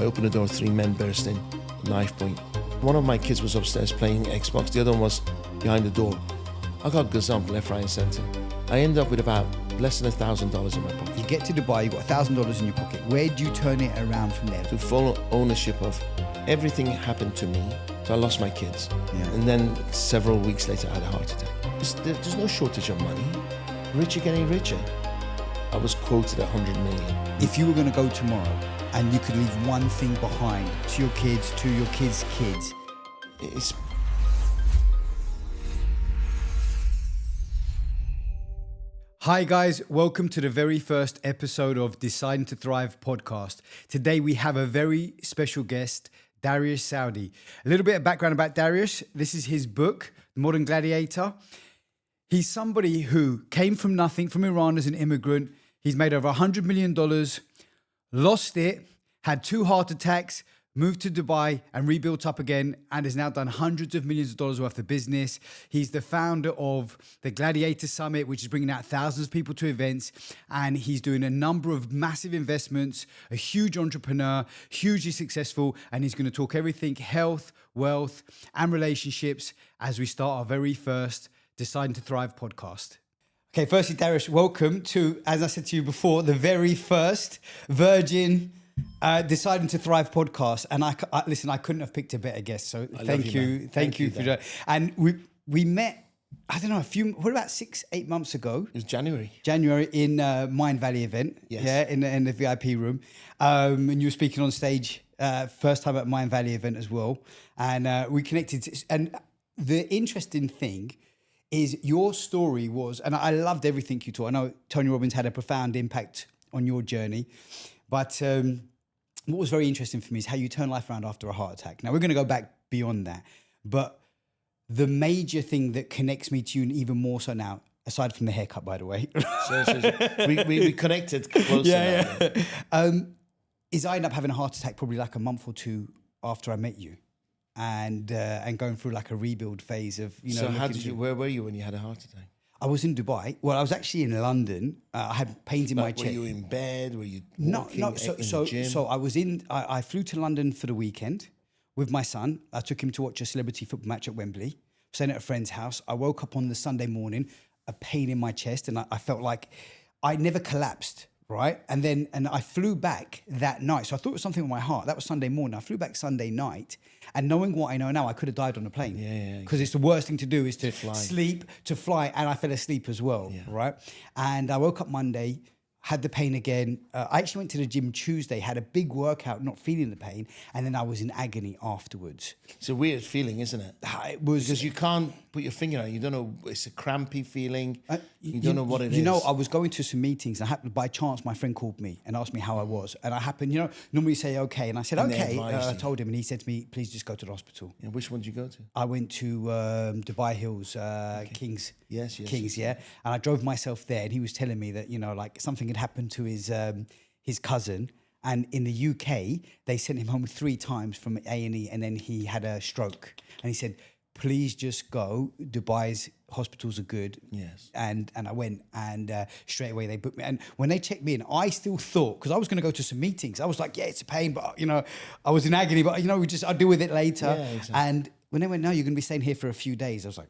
I opened the door, 3 men burst in, knife point. One of my kids was upstairs playing Xbox, the other one was behind the door. I got gazumped left, right and centre. I ended up with about less than $1,000 in my pocket. You get to Dubai, you got $1,000 in your pocket. Where do you turn it around from there? To full ownership of everything happened to me, so I lost my kids. Yeah. And then several weeks later, I had a heart attack. There's no shortage of money. Rich are getting richer. I was quoted 100 million. If you were going to go tomorrow and you could leave one thing behind to your kids, to your kids' kids. It's Hi guys, welcome to the very first episode of Deciding to Thrive podcast. Today we have a very special guest, Dariush Soudi. A little bit of background about Dariush. This is his book, Modern Gladiator. He's somebody who came from nothing, from Iran as an immigrant. He's made over $100 million, lost it, had 2 heart attacks, moved to Dubai and rebuilt up again, and has now done hundreds of millions of dollars worth of business. He's the founder of the Gladiator Summit, which is bringing out thousands of people to events. And he's doing a number of massive investments, a huge entrepreneur, hugely successful. And he's going to talk everything health, wealth, and relationships as we start our very first Deciding to Thrive podcast. Okay, firstly, Dariush, welcome to, as I said to you before, the very first Virgin Deciding to Thrive podcast. And I listen, I couldn't have picked a better guest. So thank you for that. And we met, I don't know, about 6-8 months ago. It was January in Mind Valley event. Yes. Yeah, in the VIP room. And you were speaking on stage, first time at Mind Valley event as well. And we connected. And the interesting thing is your story was, and I loved everything you taught. I know Tony Robbins had a profound impact on your journey, but what was very interesting for me is how you turn life around after a heart attack. Now we're going to go back beyond that, but the major thing that connects me to you, and even more so now, aside from the haircut, by the way, we connected closer. is I ended up having a heart attack probably like a month or 2 after I met you. And going through like a rebuild phase of, you know. So where were you when you had a heart attack? I was in Dubai. Well, I was actually in London. I had pains in my chest. Were you in bed? Were you walking No. in the gym? So I was I flew to London for the weekend with my son. I took him to watch a celebrity football match at Wembley. Staying at a friend's house. I woke up on the Sunday morning, a pain in my chest, and I felt like I never collapsed. Right. And I flew back that night. So I thought it was something with my heart. That was Sunday morning. I flew back Sunday night. And knowing what I know now, I could have died on a plane. Yeah. Because it's the worst thing to do is to fly. And I fell asleep as well. Yeah. Right. And I woke up Monday, had the pain again. I actually went to the gym Tuesday, had a big workout, not feeling the pain. And then I was in agony afterwards. It's a weird feeling, isn't it? It was. Because you can't put your finger on it. You don't know. It's a crampy feeling. You don't know what it is. You know, I was going to some meetings. And by chance, my friend called me and asked me how I was. And I happened, normally you say, okay. And I said, okay. I told him. And he said to me, please just go to the hospital. Yeah, which one did you go to? I went to Dubai Hills, Kings. Yes. Kings, yeah. And I drove myself there. And he was telling me that, like something had happened to his cousin. And in the UK, they sent him home 3 times from A&E. And then he had a stroke. And he said, please just go. Dubai's hospitals are good. Yes. And I went, and straight away they booked me. And when they checked me in, I still thought, because I was going to go to some meetings, I was like, yeah, it's a pain, but I was in agony, but I'll deal with it later. Yeah, exactly. And when they went, no, you're going to be staying here for a few days, I was like,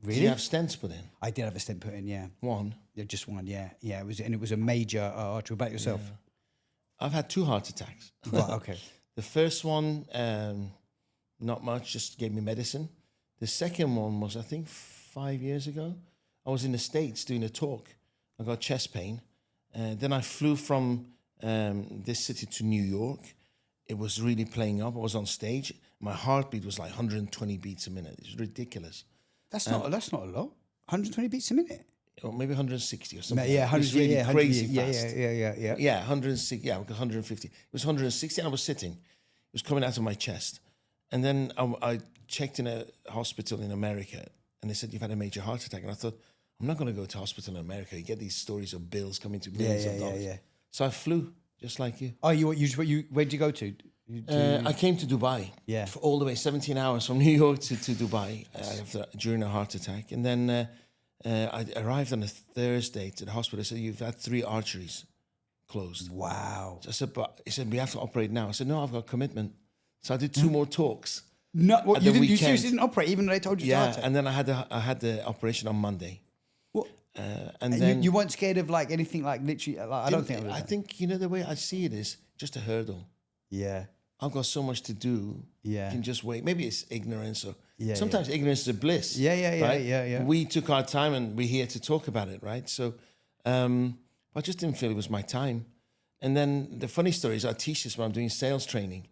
really? Did you have stents put in? I did have a stent put in, yeah. One? Yeah, just one, yeah. Yeah, it was a major artery. About yourself? Yeah. I've had 2 heart attacks. Right, okay. The first one, not much, just gave me medicine. The second one was, I think, 5 years ago. I was in the States doing a talk. I got chest pain. Then I flew from this city to New York. It was really playing up. I was on stage. My heartbeat was like 120 beats a minute. It was ridiculous. That's not a lot. 120 beats a minute? Or maybe 160 or something. Yeah, 100, really crazy fast. Yeah. Yeah, 160. Yeah, 150. It was 160, and I was sitting. It was coming out of my chest. And then I checked in a hospital in America, and they said, you've had a major heart attack. And I thought, I'm not going to go to hospital in America. You get these stories of bills coming to millions of dollars. Yeah. So I flew, just like you. Oh, where'd you go to? I came to Dubai. Yeah. For all the way, 17 hours from New York to Dubai during a heart attack. And then I arrived on a Thursday to the hospital. They said, you've had 3 arteries closed. Wow. So I said, but he said, we have to operate now. I said, no, I've got a commitment. So I did 2 more talks. No, what, At you, the didn't, you weekend. seriously didn't operate even though they told you to Yeah, heart attack? and then I had the operation on Monday. What? And And then you weren't scared of like anything like literally, like, I don't think I would have I done. think, the way I see it is just a hurdle. Yeah. I've got so much to do. Yeah. I can just wait. Maybe it's ignorance or Yeah, sometimes ignorance is a bliss. Yeah, right? yeah. We took our time and we're here to talk about it, right? So I just didn't feel it was my time. And then the funny story is I teach this when I'm doing sales training.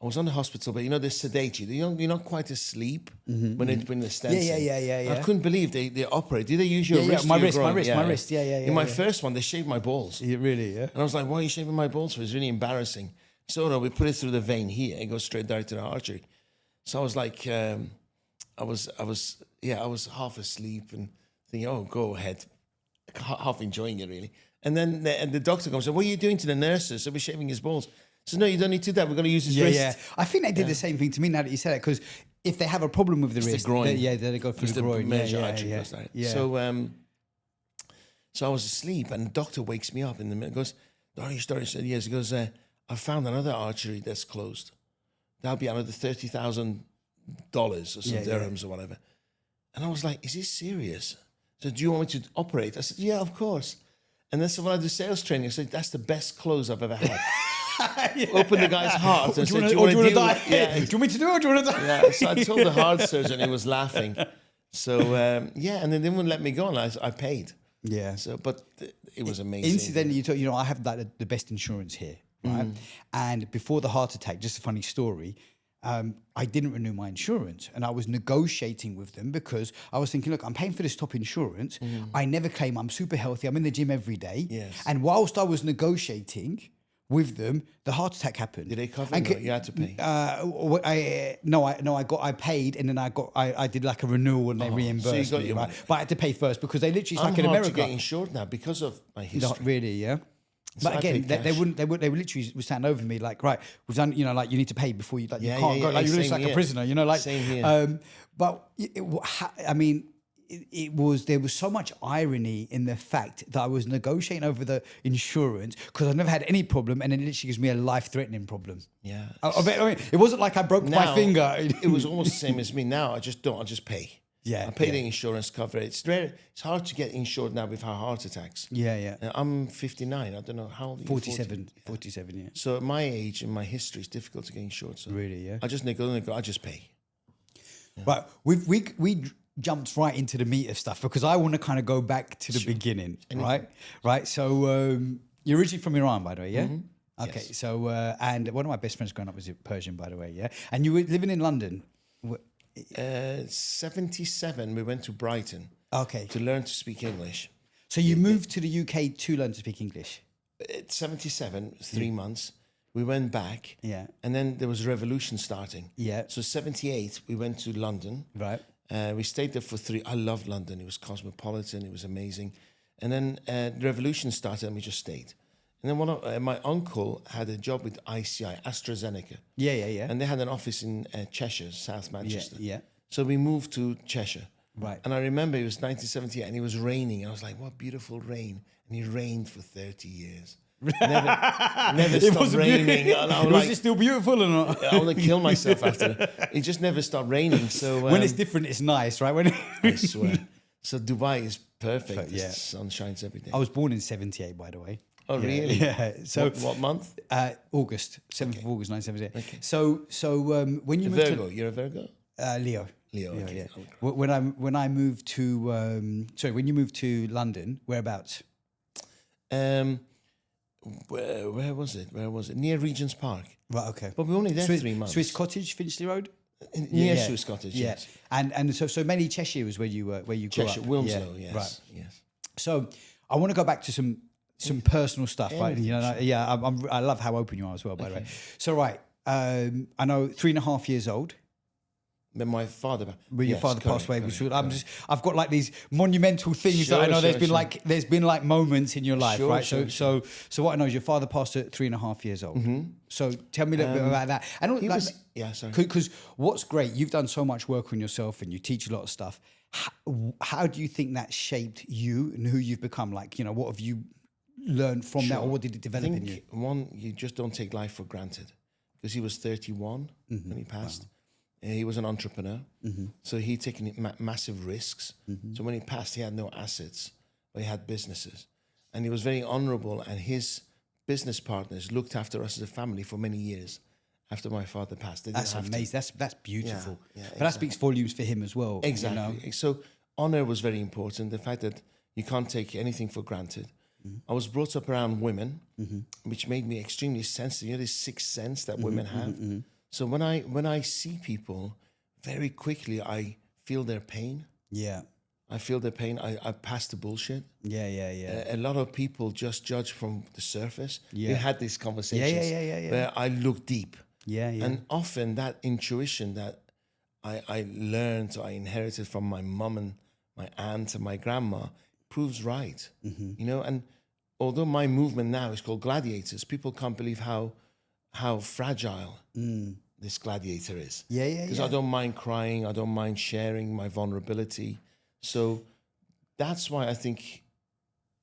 I was on the hospital, but they sedate you. You're not quite asleep when they bring the stents in. Yeah. I couldn't believe they operate. Did they use your wrist? My or your wrist, my groin? wrist, my wrist. Yeah. In my first one, they shaved my balls. Yeah, really, yeah. And I was like, why are you shaving my balls for? It's really embarrassing. So no, we put it through the vein here. It goes straight direct to the artery. So I was like, I was half asleep and thinking, oh, go ahead. Half enjoying it, really. And then the doctor comes and said, what are you doing to the nurses? So we're shaving his balls. So no, you don't need to do that. We're going to use his wrist. Yeah. I think they did the same thing to me now that you said it, because if they have a problem with the wrist, the groin. they go through It's the groin. major artery goes down. Yeah. So I was asleep and the doctor wakes me up in the middle. Goes, Dariush said, yes. He goes, I found another artery that's closed. That'll be another $30,000 or some dirhams or whatever. And I was like, is this serious? So do you want me to operate? I said, yeah, of course. And then so when I do sales training, I said, that's the best close I've ever had. Open the guy's heart and said, do you want to die? Yeah. Do you want me to do it or do you want to die? Yeah, so I told the heart surgeon, he was laughing. So, and then they wouldn't let me go, and I paid. Yeah. So, but it was amazing. Incidentally, I have like the best insurance here, right? And before the heart attack, just a funny story, I didn't renew my insurance, and I was negotiating with them because I was thinking, look, I'm paying for this top insurance. I never claim. I'm super healthy. I'm in the gym every day. Yes. And whilst I was negotiating with them, the heart attack happened. Did they cover it? No, you had to pay. I paid, and then I did like a renewal, and they reimbursed got me, your right? money. But I had to pay first because they literally, it's I'm like in hard America. to get insured now because of my history. Not really, yeah. So But I again, paid they cash. wouldn't. They literally would stand over me like, right, we've done. Like you need to pay before you. Like Yeah, you can't yeah, go. yeah. Like you're Same just like a here. prisoner. Like. Same here. But it was. There was so much irony in the fact that I was negotiating over the insurance because I've never had any problem, and then it literally gives me a life-threating problem. Yeah. I mean, it wasn't like I broke my Now, finger. It was almost the same as me. Now I just don't. I just pay. Yeah, I pay yeah. the insurance cover. It's rare. It's hard to get insured now with heart attacks. Yeah. I'm 59. I don't know how old are you? 47, yeah. So at my age and my history, it's difficult to get insured. So Really, yeah. I just I just pay. But we jumped right into the meat of stuff because I want to kind of go back to the beginning, right? So you're originally from Iran, by the way, yeah? Okay, Yes. so and one of my best friends growing up was Persian, by the way, yeah? And you were living in London. 77, we went to Brighton Okay. to learn to speak English. So you moved to the UK to learn to speak English. At 77, 3 months, we went back. Yeah. And then there was a revolution starting. Yeah. So 78, we went to London. Right. We stayed there for 3. I loved London. It was cosmopolitan. It was amazing. And then the revolution started and we just stayed. And then one of my uncle had a job with ICI, AstraZeneca. Yeah. And they had an office in Cheshire, South Manchester. Yeah. So we moved to Cheshire. Right. And I remember it was 1978 and it was raining. And I was like, what beautiful rain. And it rained for 30 years. Never stopped raining. And I was Was like, it still beautiful or not? I want to kill myself after. It just never stopped raining. So When it's different, it's nice, right? When I swear. So Dubai is perfect. Yeah. The sun shines every day. I was born in 78, by the way. Oh, really? Yeah. So what month? August, 7th of August, 1978. Okay. So when you A moved Virgo. You're a Virgo? to Leo. Leo. Yeah, Okay. yeah. Oh, When I moved to when you moved to London, whereabouts? Where was it? Near Regent's Park. Right, okay. But we were only there 3 months. Swiss Cottage, Finchley Road. Near Swiss Cottage. Yeah. Yes. And so mainly Cheshire was where you grew Cheshire, up. Wilmslow. Yeah, Yes. Right. Yes. So I want to go back to some personal stuff, right? Anything, I love how open you are as well, by the way. So right, I know 3.5 years old. Then my father. When your yes, father correct, passed away, correct. I've got like these monumental things that I Sure, know sure. there's been like moments in your life, Sure, right? sure, So what I know is your father passed at 3.5 years old. So tell me a little bit about that. And He was. Yeah. Sorry. because what's great, you've done so much work on yourself and you teach a lot of stuff. How do you think that shaped you and who you've become? Like, what have you learn from that, or Sure. what did it I develop in you? think one, you just don't take life for granted, because he was 31 when he passed. He was an entrepreneur, so he'd taken massive risks. So when he passed, he had no assets, but he had businesses, and he was very honourable. And his business partners looked after us as a family for many years after my father passed. They didn't That's have to. amazing. That's beautiful. Yeah, But that speaks volumes for him as well. Exactly. You know? So honor was very important. The fact that you can't take anything for granted. I was brought up around women, which made me extremely sensitive. You know, this sixth sense that women have. So when I see people, very quickly I feel their pain. Yeah. I feel their pain. I pass the bullshit. Yeah. A lot of people just judge from the surface. Yeah. We had these conversations where I look deep. Yeah. And often that intuition that I learned, or I inherited from my mum and my aunt and my grandma proves right. You know, and although my movement now is called Gladiators, people can't believe how fragile this gladiator is. Because I don't mind crying, I don't mind sharing my vulnerability. So that's why I think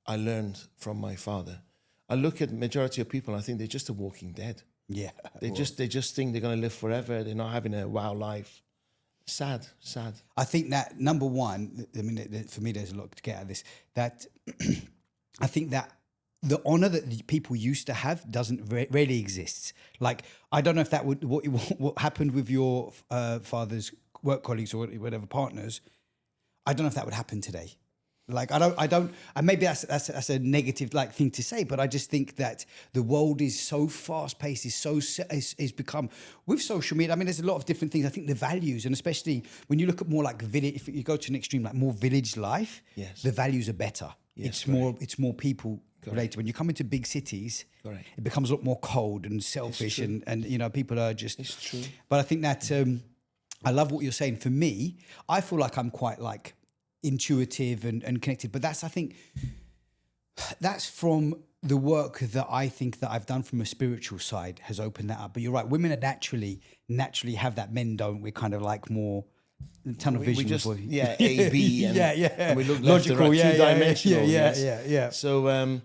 I learned from my father. I look at majority of people, I think they're just a walking dead. Yeah. They just think they're going to live forever. They're not having a wow life. Sad. I think that number one, I mean, for me, there's a lot to get out of this. That I think that the honor that the people used to have doesn't really exists. Like, I don't know if that would what happened with your father's work colleagues or whatever partners. I don't know if that would happen today. Like, I don't, and maybe that's a negative like thing to say, but I just think that the world is so fast paced, is become with social media. I mean, there's a lot of different things. I think the values, and especially when you look at more like village, if you go to an extreme, like more village life, the values are better. Yes, It's more people related. When you come into big cities, it becomes a lot more cold and selfish, and you know, people are just. It's true. But I think that I love what you're saying. For me, I feel like I'm quite like intuitive and connected, but I think that's from the work that I think that I've done from a spiritual side has opened that up. But you're right, women are naturally have that, men don't. We're kind of like more tunnel vision. We just A, B, and, and we look logical, left to right, two-dimensional. Yeah. So and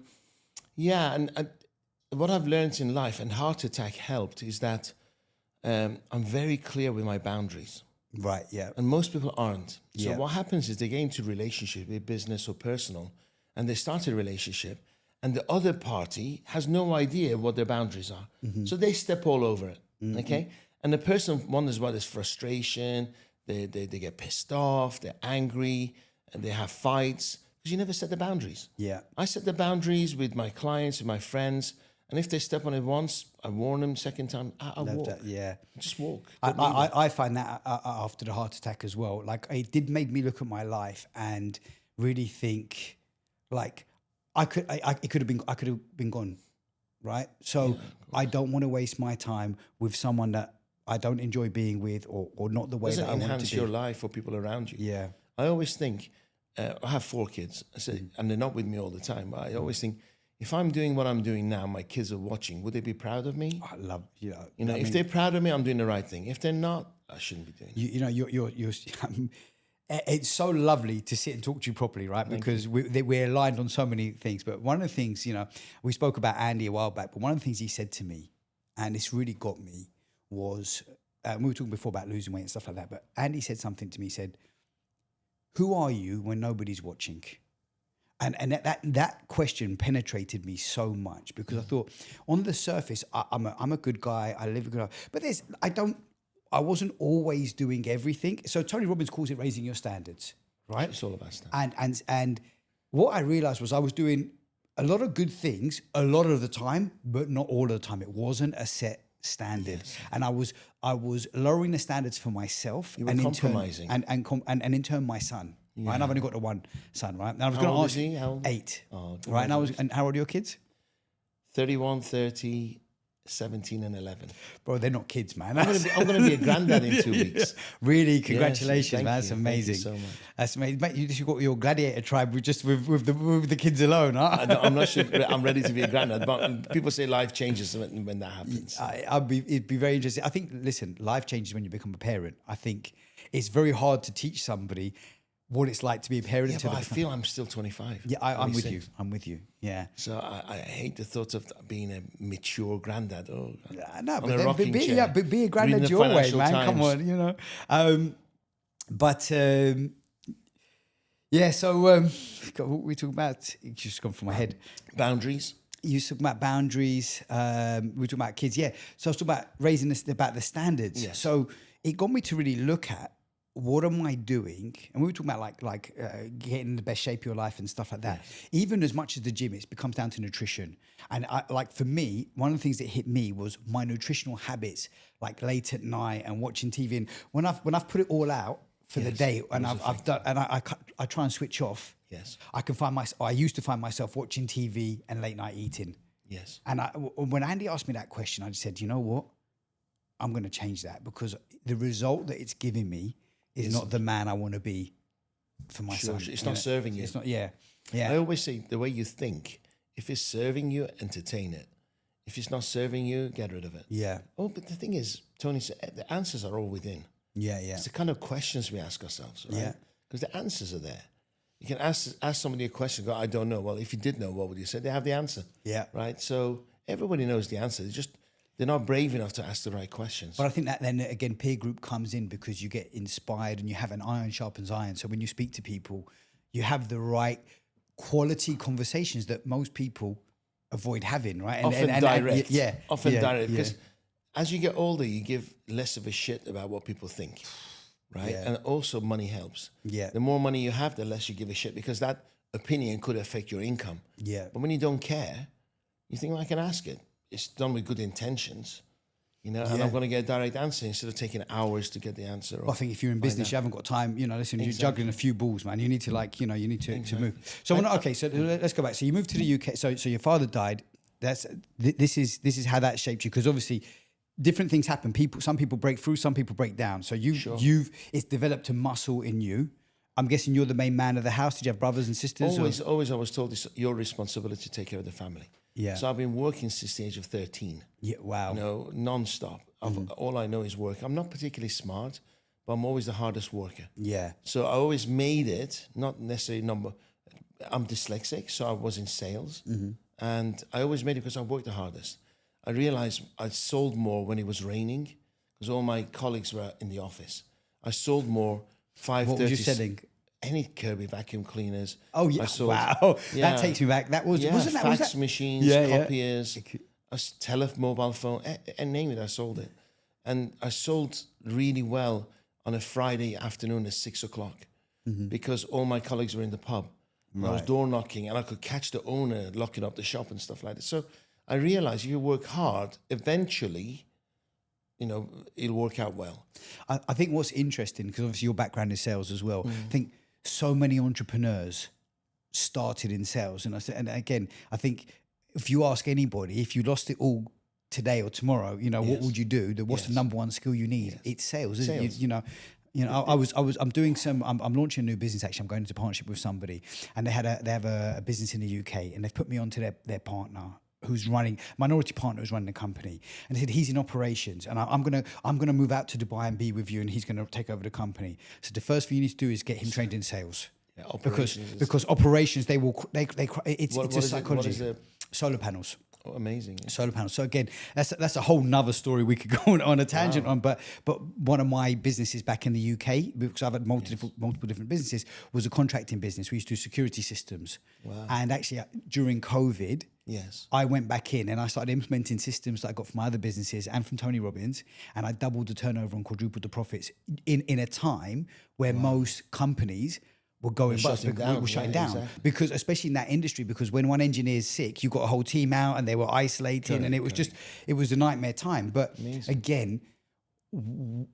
what I've learned in life, and heart attack helped, is that I'm very clear with my boundaries. Right, yeah. And most people aren't. So what happens is they get into a relationship, be it business or personal, and they start a relationship, and the other party has no idea what their boundaries are. So they step all over it, okay? And the person wonders about this frustration, they get pissed off, they're angry, and they have fights, because you never set the boundaries. Yeah. I set the boundaries with my clients, with my friends, and if they step on it once, I warn them. Second time, I walk. That, yeah. Just walk. I find that after the heart attack as well. Like, it did make me look at my life and really think, like, I could have been gone, right? So I don't want to waste my time with someone that I don't enjoy being with, or not the way that I want to be. Enhance your life for people around you. Yeah. I always think, I have 4 kids, and they're not with me all the time. But I always think, if I'm doing what I'm doing now, my kids are watching, would they be proud of me? I love, if they're proud of me, I'm doing the right thing. If they're not, I shouldn't be doing it. You're it's so lovely to sit and talk to you properly, right? Because we're aligned on so many things. But one of the things, we spoke about Andy a while back, but one of the things he said to me, and this really got me, was, we were talking before about losing weight and stuff like that, but Andy said something to me, he said, who are you when nobody's watching? And that question penetrated me so much, because I thought, on the surface, I'm a good guy. I live a good life, but I wasn't always doing everything. So Tony Robbins calls it raising your standards, right? It's all about standards. And what I realized was I was doing a lot of good things a lot of the time, but not all of the time. It wasn't a set standard, and I was lowering the standards for myself. You were and compromising, and in turn my son. Right? And I've only got the one son, right? And I was How going to old ask is he? How old? 8. Oh, right? And how old are your kids? 31, 30, 17 and 11. Bro, they're not kids, man. I'm going to be a granddad in 2 weeks. Really, congratulations, thank man. you. That's amazing. Thank you so much. That's amazing. Mate, you've got your gladiator tribe with the kids alone, huh? I'm not sure I'm ready to be a granddad, but people say life changes when that happens. It'd be very interesting. I think, listen, life changes when you become a parent. I think it's very hard to teach somebody what it's like to be a parent. Yeah, to but the I feel I'm still 25. Yeah, I'm with 26. you. I'm with you. Yeah. So I hate the thought of being a mature granddad. Oh, No, on but a then rocking be, chair, yeah, but be a reading granddad the your way, Financial man. Come Times. on, you know. Yeah. So what we talking about? It's just gone from my head. Boundaries. You talking about boundaries. We were talking about kids. Yeah. So I was talking about raising this about the standards. Yes. So it got me to really look at what am I doing, and we were talking about getting in the best shape of your life and stuff like that. Yes. Even as much as the gym, it becomes down to nutrition. And for me, one of the things that hit me was my nutritional habits, like late at night and watching TV. And when I've put it all out for the Yes, day, and it was I've done, and I try and switch off. Yes. I used to find myself watching TV and late night eating. Yes. And when Andy asked me that question, I just said, you know what? I'm going to change that, because the result that it's giving me is not the man I want to be for my son. It's not serving you. It's not, yeah. Yeah. I always say the way you think, if it's serving you, entertain it. If it's not serving you, get rid of it. Yeah. Oh, but the thing is, Tony said, the answers are all within. Yeah. Yeah. It's the kind of questions we ask ourselves, right? Yeah. Because the answers are there. You can ask somebody a question, go, I don't know. Well, if you did know, what would you say? They have the answer. Yeah. Right? So everybody knows the answer. They're not brave enough to ask the right questions. But I think that then again, peer group comes in because you get inspired and you have an iron sharpens iron. So when you speak to people, you have the right quality conversations that most people avoid having, right? Often direct. Yeah. Often yeah, direct. yeah. Because as you get older, you give less of a shit about what people think. Right? Yeah. And also money helps. Yeah. The more money you have, the less you give a shit, because that opinion could affect your income. Yeah. But when you don't care, you think, well, I can ask it. It's done with good intentions, and I'm going to get a direct answer instead of taking hours to get the answer. Well, I think if you're in business, you haven't got time. Listen, you're juggling a few balls, man. You need to to move. So let's go back. So you moved to the UK. So your father died. This is how that shaped you, because obviously different things happen. Some people break through, some people break down. So it's developed a muscle in you. I'm guessing you're the main man of the house. Did you have brothers and sisters? Always I was told it's your responsibility to take care of the family. Yeah. So I've been working since the age of 13. Yeah. Wow. Non-stop. All I know is work. I'm not particularly smart, but I'm always the hardest worker. Yeah. So I always made it, not necessarily I'm dyslexic, so I was in sales. And I always made it because I worked the hardest. I realized I sold more when it was raining, because all my colleagues were in the office. I sold more 5:30. What was you selling? Any Kirby vacuum cleaners. Oh yeah! Wow, that takes me back. That was wasn't that fax was that? machines, copiers, a mobile phone, and name it. I sold it, and I sold really well on a Friday afternoon at 6 o'clock, because all my colleagues were in the pub. And I was door knocking, and I could catch the owner locking up the shop and stuff like that. So I realized if you work hard, eventually, it'll work out well. I think what's interesting, because obviously your background is sales as well. I think so many entrepreneurs started in sales, and again, I think if you ask anybody, if you lost it all today or tomorrow, what would you do? What's the number one skill you need? Yes. It's sales, isn't it? I'm launching a new business. Actually, I'm going into partnership with somebody, and they have a business in the UK, and they've put me onto their partner, minority partner who's running the company, and they said he's in operations, and I'm gonna move out to Dubai and be with you, and he's gonna take over the company. So the first thing you need to do is get him trained in sales, because operations it's a psychology. What is it? Solar panels. Oh, amazing. Solar panels. So again, that's a whole nother story we could go on a tangent on. But one of my businesses back in the UK, because I've had multiple different businesses, was a contracting business. We used to do security systems. Wow. And actually during COVID, I went back in and I started implementing systems that I got from my other businesses and from Tony Robbins, and I doubled the turnover and quadrupled the profits in a time where most companies were going bust, were shutting down. Exactly. Because especially in that industry, because when one engineer is sick, you've got a whole team out and they were isolating, and it was a nightmare time. But again,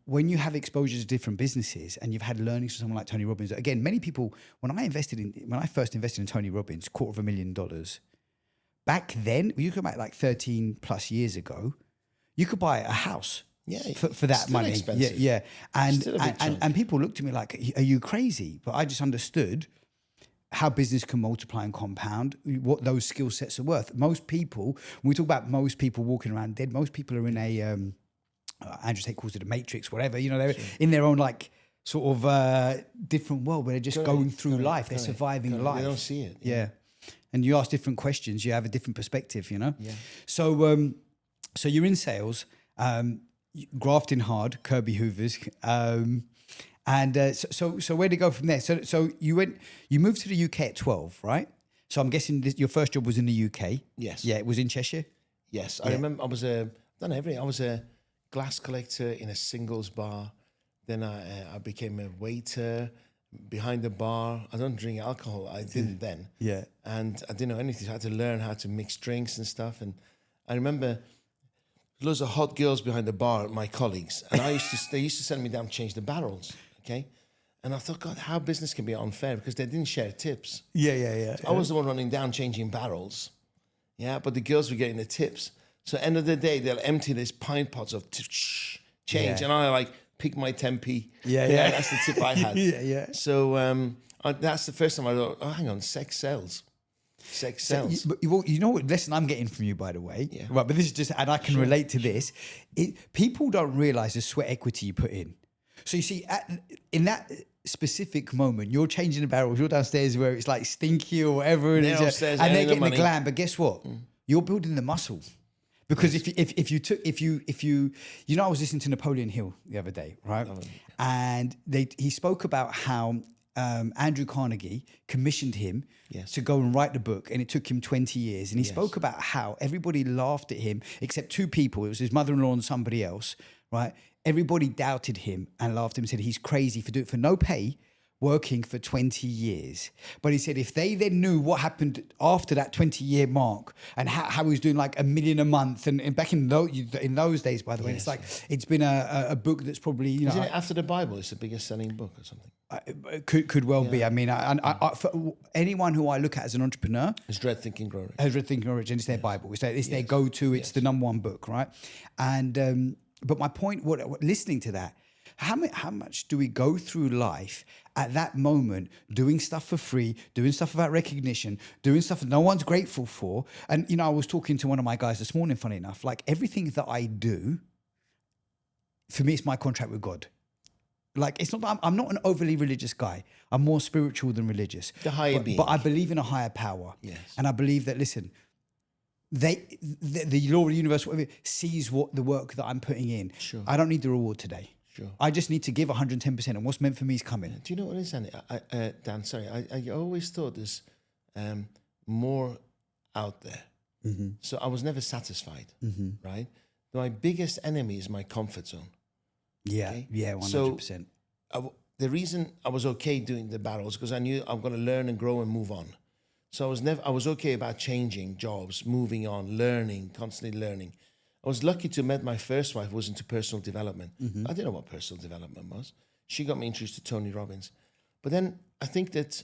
when you have exposure to different businesses and you've had learnings from someone like Tony Robbins, again, many people, when I first invested in Tony Robbins, $250,000, back then, you go back like 13 plus years ago, you could buy a house. Yeah, for that money. Expensive. Yeah. And people looked at me like, are you crazy? But I just understood how business can multiply and compound, what those skill sets are worth. Most people, when we talk about most people walking around dead, most people are in a, Andrew Tate calls it a matrix, whatever, they're in their own like sort of different world where they're just going through life. They're surviving life. They don't see it. Yeah. And you ask different questions, you have a different perspective, you know? Yeah. So so you're in sales, grafting hard, Kirby Hoovers. So where did you go from there? So you moved to the UK at 12, right? So I'm guessing your first job was in the UK. Yes. Yeah, it was in Cheshire. Yes. I remember I was a glass collector in a singles bar. Then I became a waiter behind the bar. I don't drink alcohol. I didn't then. Yeah. And I didn't know anything. So I had to learn how to mix drinks and stuff. And I remember loads of hot girls behind the bar, my colleagues. And they used to send me down to change the barrels. Okay. And I thought, God, how business can be unfair because they didn't share tips. Yeah. I was the one running down changing barrels. Yeah. But the girls were getting the tips. So end of the day, they'll empty these pint pots of change. Yeah. And I pick my 10p. Yeah. That's the tip I had. Yeah. So that's the first time I thought, oh, hang on, sex sells. Sex sells. But you know what lesson I'm getting from you, by the way? Yeah. Right, but this is just, and I can relate to this. People don't realize the sweat equity you put in. So you see, in that specific moment, you're changing the barrels, you're downstairs where it's like stinky or whatever, They're upstairs and they're earning the getting the money. glam. But guess what? You're building the muscle. Because if you I was listening to Napoleon Hill the other day, right? And he spoke about how Andrew Carnegie commissioned him to go and write the book, and it took him 20 years. And he spoke about how everybody laughed at him, except two people. It was his mother-in-law and somebody else, right? Everybody doubted him and laughed at him and said he's crazy for doing it for no pay, working for 20 years. But he said if they then knew what happened after that 20-year mark and how he was doing like $1 million a month, and back in those days, by the way, it's like it's been a book that's probably Isn't it after the Bible? It's the biggest selling book or something. Could well be. I mean, I for anyone who I look at as an entrepreneur, It's Dread Thinking Grow Rich. has Red Thinking Origin. It's their Bible. It's their go-to. It's the number one book, right? And but my point, what listening to that, how much do we go through life at that moment doing stuff for free, doing stuff without recognition, doing stuff that no one's grateful for? And I was talking to one of my guys this morning, funny enough, like everything that I do, for me, it's my contract with God. Like, it's not that I'm not an overly religious guy. I'm more spiritual than religious. The higher being. But I believe in a higher power. Yes. And I believe that, listen, the law of the universe, whatever, sees what the work that I'm putting in. Sure. I don't need the reward today. Sure. I just need to give 110%, and what's meant for me is coming. Do you know what it is, Dan? Dan, sorry. I always thought there's more out there. Mm-hmm. So I was never satisfied, right? My biggest enemy is my comfort zone. Yeah, Okay? yeah, 100%. So the reason I was okay doing the barrels because I knew I'm going to learn and grow and move on. So I was okay about changing jobs, moving on, learning, constantly learning. I was lucky to met my first wife who was into personal development. I didn't know what personal development was. She got me introduced to Tony Robbins. But then I think that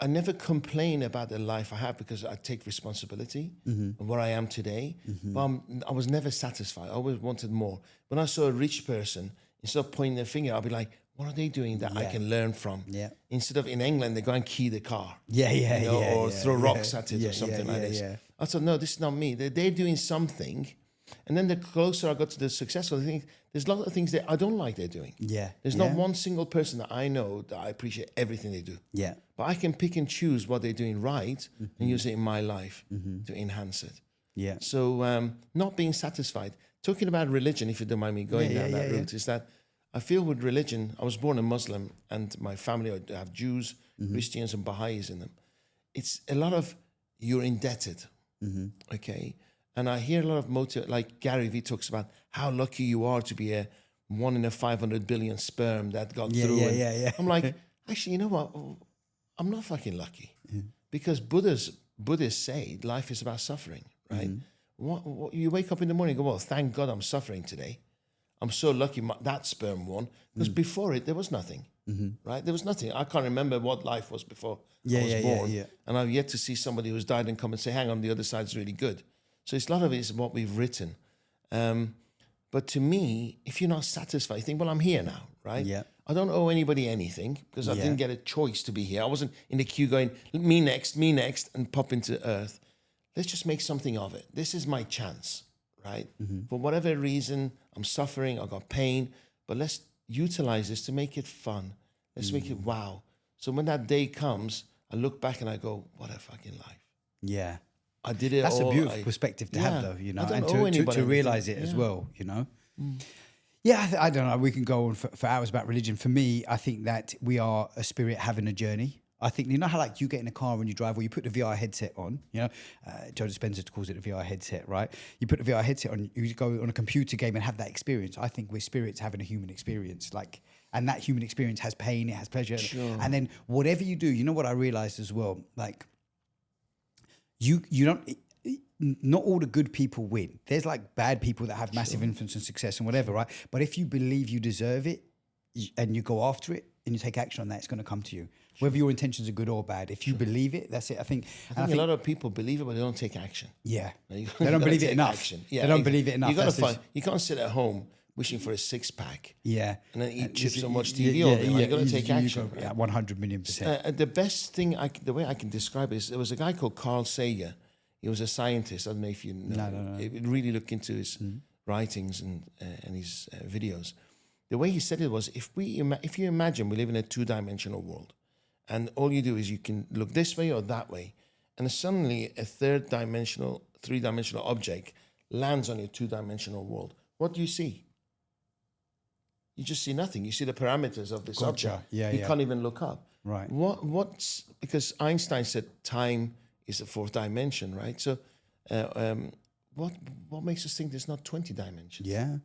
I never complain about the life I have because I take responsibility and where I am today. But I was never satisfied. I always wanted more. When I saw a rich person, instead of pointing their finger, I'll be like, what are they doing that I can learn from? Yeah. Instead of in England, they go and key the car. Or Throw rocks at it or something like this. Yeah. I thought, no, this is not me. They're doing something. And then the closer I got to the successful, I think there's a lot of things that I don't like they're doing. Yeah. There's not one single person that I know that I appreciate everything they do. Yeah. But I can pick and choose what they're doing right and use it in my life to enhance it. Yeah. So not being satisfied. Talking about religion, if you don't mind me going down that route, is that I feel with religion, I was born a Muslim and my family have Jews, Christians and Baha'is in them. It's a lot of you're indebted, okay? And I hear a lot of like Gary Vee talks about how lucky you are to be a 1 in a 500 billion sperm that got through. Yeah. I'm like, actually, you know what? I'm not fucking lucky because Buddhists say life is about suffering, right? What, you wake up in the morning and go, well, thank God I'm suffering today. I'm so lucky that sperm won because before it, there was nothing, right? There was nothing. I can't remember what life was before I was born. And I've yet to see somebody who's died and come and say, hang on, the other side's really good. So it's a lot of it is what we've written. But to me, if you're not satisfied, you think, well, I'm here now, right? Yeah. I don't owe anybody anything because I didn't get a choice to be here. I wasn't in the queue going, me next, and pop into earth. Let's just make something of it. This is my chance, right? For whatever reason, I'm suffering, I've got pain, but let's utilize this to make it fun. Let's make it wow. So when that day comes, I look back and I go, what a fucking life. Yeah. I did it That's all. a beautiful perspective to have, though, I and don't owe anybody to realize it anything. as well, Yeah, I don't know. We can go on for hours about religion. For me, I think that we are a spirit having a journey. I think, you know how like you get in a car when you drive, or you put the VR headset on, Joe Dispenza calls it the VR headset, right? You put the VR headset on, you go on a computer game and have that experience. I think we're spirits having a human experience, and that human experience has pain, it has pleasure. Sure. And then whatever you do, you know what I realized as well, like you don't, not all the good people win. There's like bad people that have massive influence and success and whatever, right? But if you believe you deserve it and you go after it and you take action on that, it's going to come to you. Whether your intentions are good or bad, if you believe it, that's it. I think a lot of people believe it, but they don't take action. Yeah, You they don't believe it take enough. action. They don't believe it enough. You can't sit at home wishing for a six-pack. Yeah, and then eat chips and watch TV all day. You got to take action. Yeah, 100 million %. The best thing, the way I can describe it is, there was a guy called Carl Sager. He was a scientist. I don't know if you know. No. Really look into his writings and his videos. The way he said it was, if you imagine we live in a two-dimensional world, and all you do is you can look this way or that way, and suddenly a three-dimensional object lands on your two-dimensional world. What do you see? You just see nothing. You see the parameters of this object. Yeah, you can't even look up. Right. Because Einstein said time is the fourth dimension, right? So what makes us think there's not 20 dimensions? Yeah.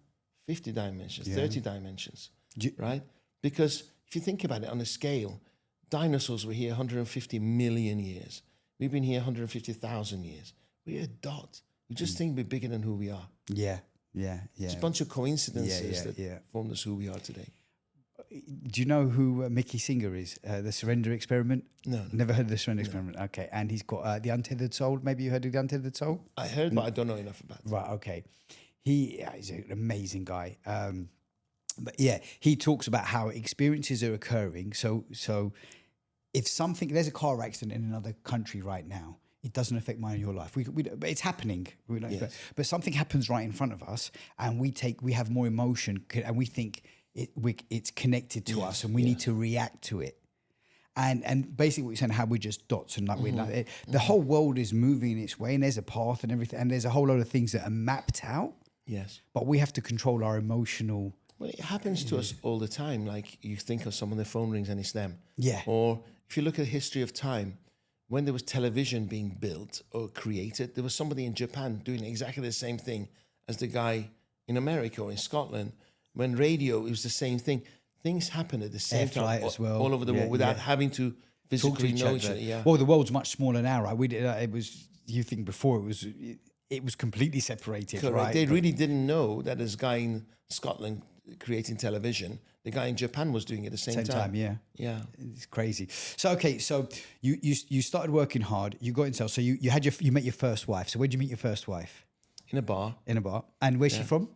50 dimensions, 30 dimensions, Do you- right? Because if you think about it on a scale, dinosaurs were here 150 million years. We've been here 150,000 years. We're a dot. We just think we're bigger than who we are. Yeah. It's a bunch of coincidences that formed us who we are today. Do you know who Mickey Singer is? The Surrender Experiment? No. Never heard of the Surrender Experiment? Okay. And he's got The Untethered Soul. Maybe you heard of The Untethered Soul? I heard, but I don't know enough about it. Right, okay. He's an amazing guy. But yeah, he talks about how experiences are occurring. So if there's a car accident in another country right now, it doesn't affect mine and your life. But it's happening. But something happens right in front of us, and we have more emotion, and we think it's connected to us, and we need to react to it. And basically what you're saying, how we're just dots, and the whole world is moving in its way, and there's a path and everything, and there's a whole load of things that are mapped out. Yes. But we have to control our emotional. Well, it happens to us all the time. Like you think of someone, their phone rings and it's them. Yeah. Or if you look at the history of time, when there was television being built or created, there was somebody in Japan doing exactly the same thing as the guy in America or in Scotland. When radio, it was the same thing. Things happen at the same time as well. all over the world without having to physically know each other. Yeah. Well, the world's much smaller now, right? It was. You think before it was completely separated, Correct. right? They really didn't know that this guy in Scotland creating television, the guy in Japan was doing it at the same time. Yeah. Yeah. It's crazy. So okay, so you started working hard. You got in sales. So you met your first wife. So where did you meet your first wife? In a bar. In a bar. And where's she from?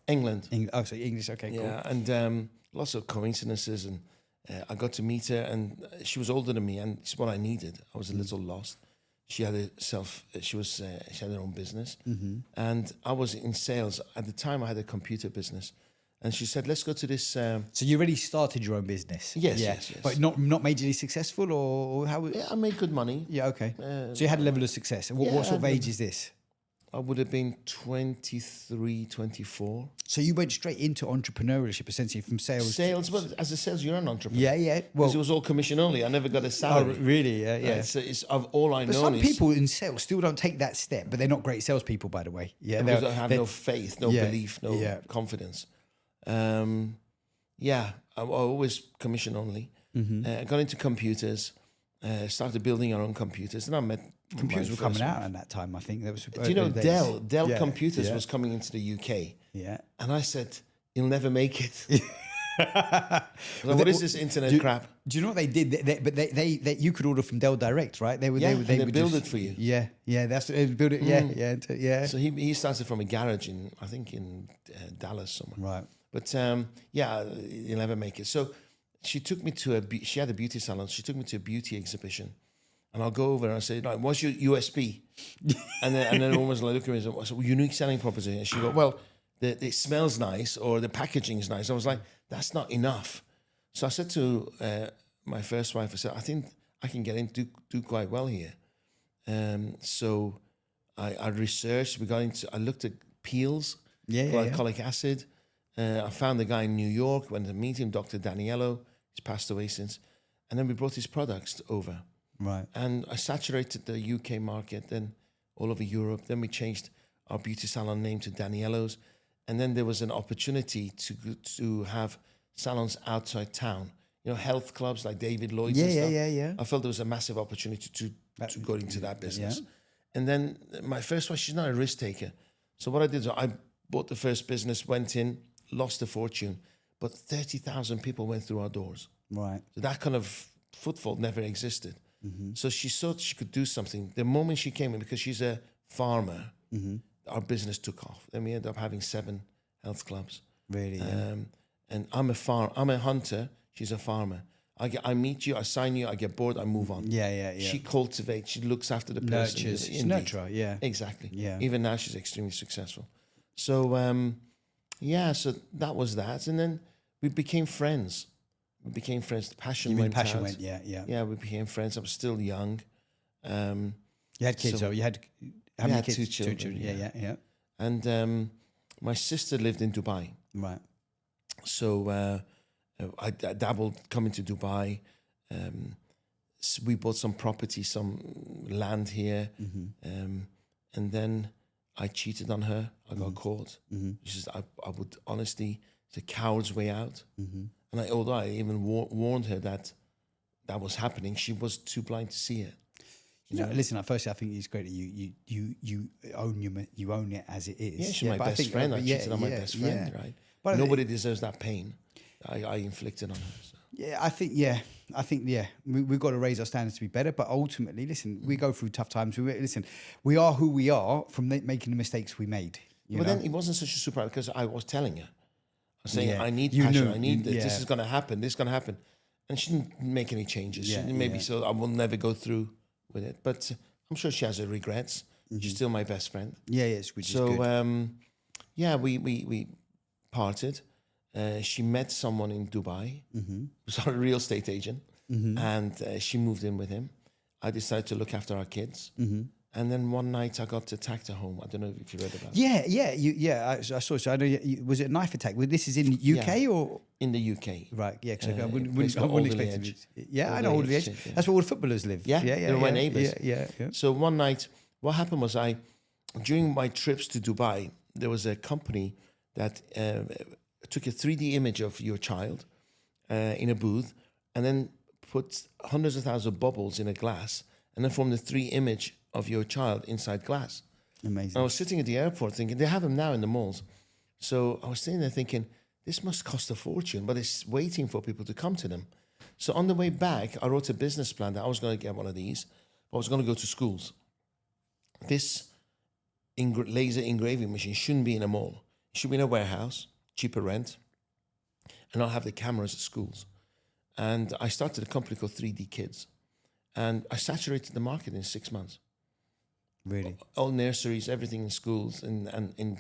England. Oh, so English. Okay, cool. Yeah, and lots of coincidences, and I got to meet her, and she was older than me, and it's what I needed. I was a little lost. She had she had her own business, and I was in sales at the time. I had a computer business, and she said, "Let's go to this." So you already started your own business. Yes. But not majorly successful, or how? Yeah, I made good money. Yeah, okay. So you had a level of success. What sort of age is this? I would have been 23, 24. So you went straight into entrepreneurship, essentially, from sales. Sales, well, as a sales, you're an entrepreneur. Yeah. Well, it was all commission only. I never got a salary. Oh, really? Yeah. It's of all I know. But some people in sales still don't take that step, but they're not great salespeople, by the way. Yeah, because I have no faith, no belief, no confidence. I always commission only. I got into computers, started building our own computers, and I met. Computers were coming out at that time, I think. That was. Do you know Dell? Dell Computers was coming into the UK. Yeah. And I said, "You'll never make it." What is this internet crap? Do you know what they did? But they you could order from Dell Direct, right? They would build it for you. Yeah. That's they build it. Yeah. So he started from a garage in Dallas somewhere. Right. But you'll never make it. So she took me to she had a beauty salon. She took me to a beauty exhibition. And I'll go over and I say, "Right, what's your USP?" and then the woman's like, "Look at me." I said, "Well, unique selling proposition." And she go, "Well, it smells nice or the packaging is nice. I was like, that's not enough. So I said to my first wife, I said, I think I can get in, do quite well here. So I researched. I looked at peels, glycolic acid. I found the guy in New York. Went to meet him, Dr. Daniello. He's passed away since. And then we brought his products over. Right. And I saturated the UK market, then all over Europe. Then we changed our beauty salon name to Daniello's. And then there was an opportunity to have salons outside town. You know, health clubs like David Lloyd's and stuff. Yeah. I felt there was a massive opportunity to go into that business. Yeah. And then my first wife, she's not a risk taker. So what I did is I bought the first business, went in, lost a fortune, but 30,000 people went through our doors. Right. So that kind of footfall never existed. So she thought she could do something. The moment she came in, because she's a farmer, our business took off. Then we ended up having 7 health clubs. Really? Yeah. And I'm a hunter. She's a farmer. I meet you, I sign you, I get bored, I move on. Yeah. She cultivates, she looks after the person. Nurtures. She's nurturer, yeah. Exactly. Yeah. Even now she's extremely successful. So, so that was that. And then we became friends. The passion went out. Yeah, we became friends. I was still young. You had kids, though. You had how many kids? 2 children. 2 children. Yeah. And my sister lived in Dubai. Right. So I dabbled coming to Dubai. We bought some property, some land here. And then I cheated on her. I got caught. She says, I would honestly, it's a coward's way out. And although I even warned her that was happening, she was too blind to see it. You know, listen. Firstly, I think it's great that you own it as it is. Yeah, she's my best friend. I cheated on my best friend, right? But nobody deserves that pain I inflicted on her. So. Yeah, I think we've got to raise our standards to be better. But ultimately, listen, we go through tough times. We are who we are from making the mistakes we made. But then it wasn't such a surprise because I was telling her. I was saying, I need passion. I need this. This is going to happen. This is going to happen. And she didn't make any changes. So I will never go through with it. But I'm sure she has her regrets. She's still my best friend. Which is good. We parted. She met someone in Dubai. Who was a real estate agent. And she moved in with him. I decided to look after our kids. And then one night I got attacked at home. I don't know if you read about it. I saw. So I know. Was it a knife attack? This is in the UK or in the UK? Right. Yeah. I wouldn't expect it. Yeah, I know Alderley Edge. Yeah. That's where all the footballers live. Yeah. They were my neighbours. Yeah. So one night, what happened was during my trips to Dubai, there was a company that took a 3D image of your child in a booth, and then put hundreds of thousands of bubbles in a glass, and then formed a 3D image of your child inside glass. Amazing. I was sitting at the airport thinking, they have them now in the malls. So I was sitting there thinking, this must cost a fortune, but it's waiting for people to come to them. So on the way back, I wrote a business plan that I was going to get one of these. I was going to go to schools. This laser engraving machine shouldn't be in a mall. It should be in a warehouse, cheaper rent, and I'll have the cameras at schools. And I started a company called 3D Kids. And I saturated the market in 6 months. Really? All nurseries, everything in schools in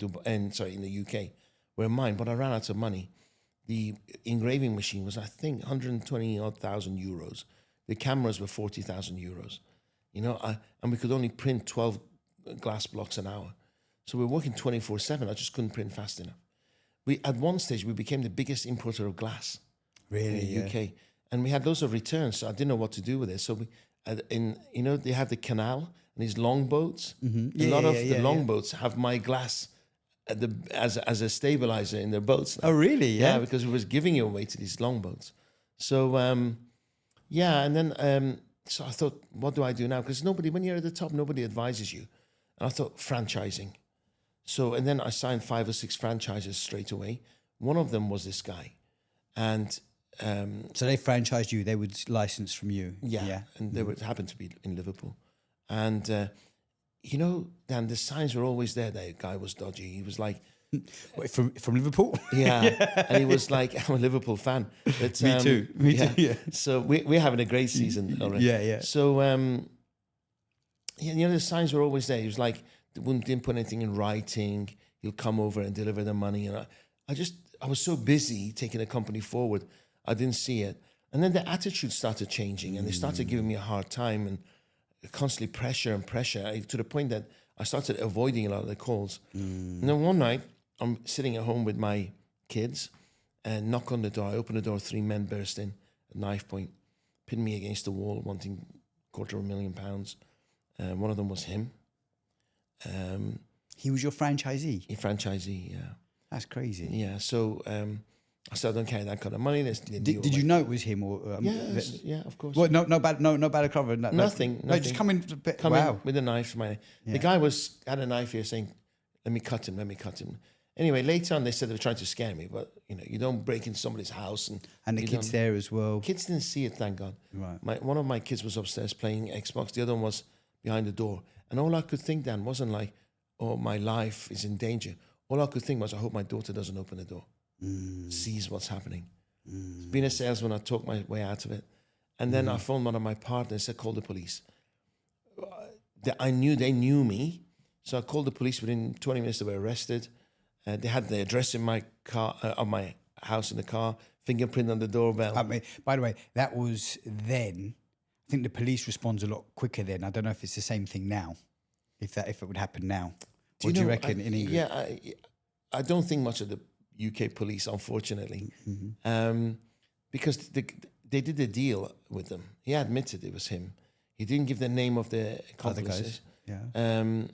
Dubai, in the UK were mine, but I ran out of money. The engraving machine was, I think, 120,000 euros. The cameras were 40,000 euros. And we could only print 12 glass blocks an hour. So we were working 24/7. I just couldn't print fast enough. At one stage, we became the biggest importer of glass in the UK. And we had loads of returns, so I didn't know what to do with it. So they have the canal and these longboats. A lot of the longboats have my glass as a stabilizer in their boats now. Oh, really? Yeah, because it was giving it away to these longboats. So, and then so I thought, what do I do now? Because when you're at the top, nobody advises you. And I thought, franchising. So, and then I signed 5 or 6 franchises straight away. One of them was this guy. And so they franchised you, they would license from you. Yeah. And they happened to be in Liverpool. And, Dan, the signs were always there. That guy was dodgy. He was like... Wait, from Liverpool? Yeah. And he was like, I'm a Liverpool fan. But, Me too. Yeah. So we're having a great season already. Yeah. So, the signs were always there. He was like, didn't put anything in writing. he'll come over and deliver the money. And I was so busy taking the company forward, I didn't see it. And then the attitude started changing, and they started giving me a hard time and constantly pressure to the point that I started avoiding a lot of the calls. And then one night, I'm sitting at home with my kids and knock on the door. I open the door, 3 men burst in at knife point, pinned me against the wall, wanting £250,000. One of them was him. He was your franchisee? A franchisee, yeah. That's crazy. Yeah, so I said, I don't carry that kind of money. Did you know it was him? Or yes, yeah, of course. What? No bad cover. Nothing. No, just come in. In with a knife. The guy had a knife here, saying, "Let me cut him. Let me cut him." Anyway, later on, they said they were trying to scare me, but you don't break into somebody's house and the kids there as well. Kids didn't see it, thank God. Right. One of my kids was upstairs playing Xbox. The other one was behind the door, and all I could think then wasn't like, "Oh, my life is in danger." All I could think was, "I hope my daughter doesn't open the door." Sees what's happening. Being a salesman, I talked my way out of it. And then I phoned one of my partners, said, call the police. They knew me. So I called the police. Within 20 minutes, they were arrested. They had the address in my car, of my house in the car, fingerprint on the doorbell. I mean, by the way, that was then. I think the police responds a lot quicker then. I don't know if it's the same thing now, if it would happen now. What do you reckon in England? Yeah, I don't think much of the UK police, unfortunately, because they did a deal with them. He admitted it was him. He didn't give the name of the accomplices. Yeah.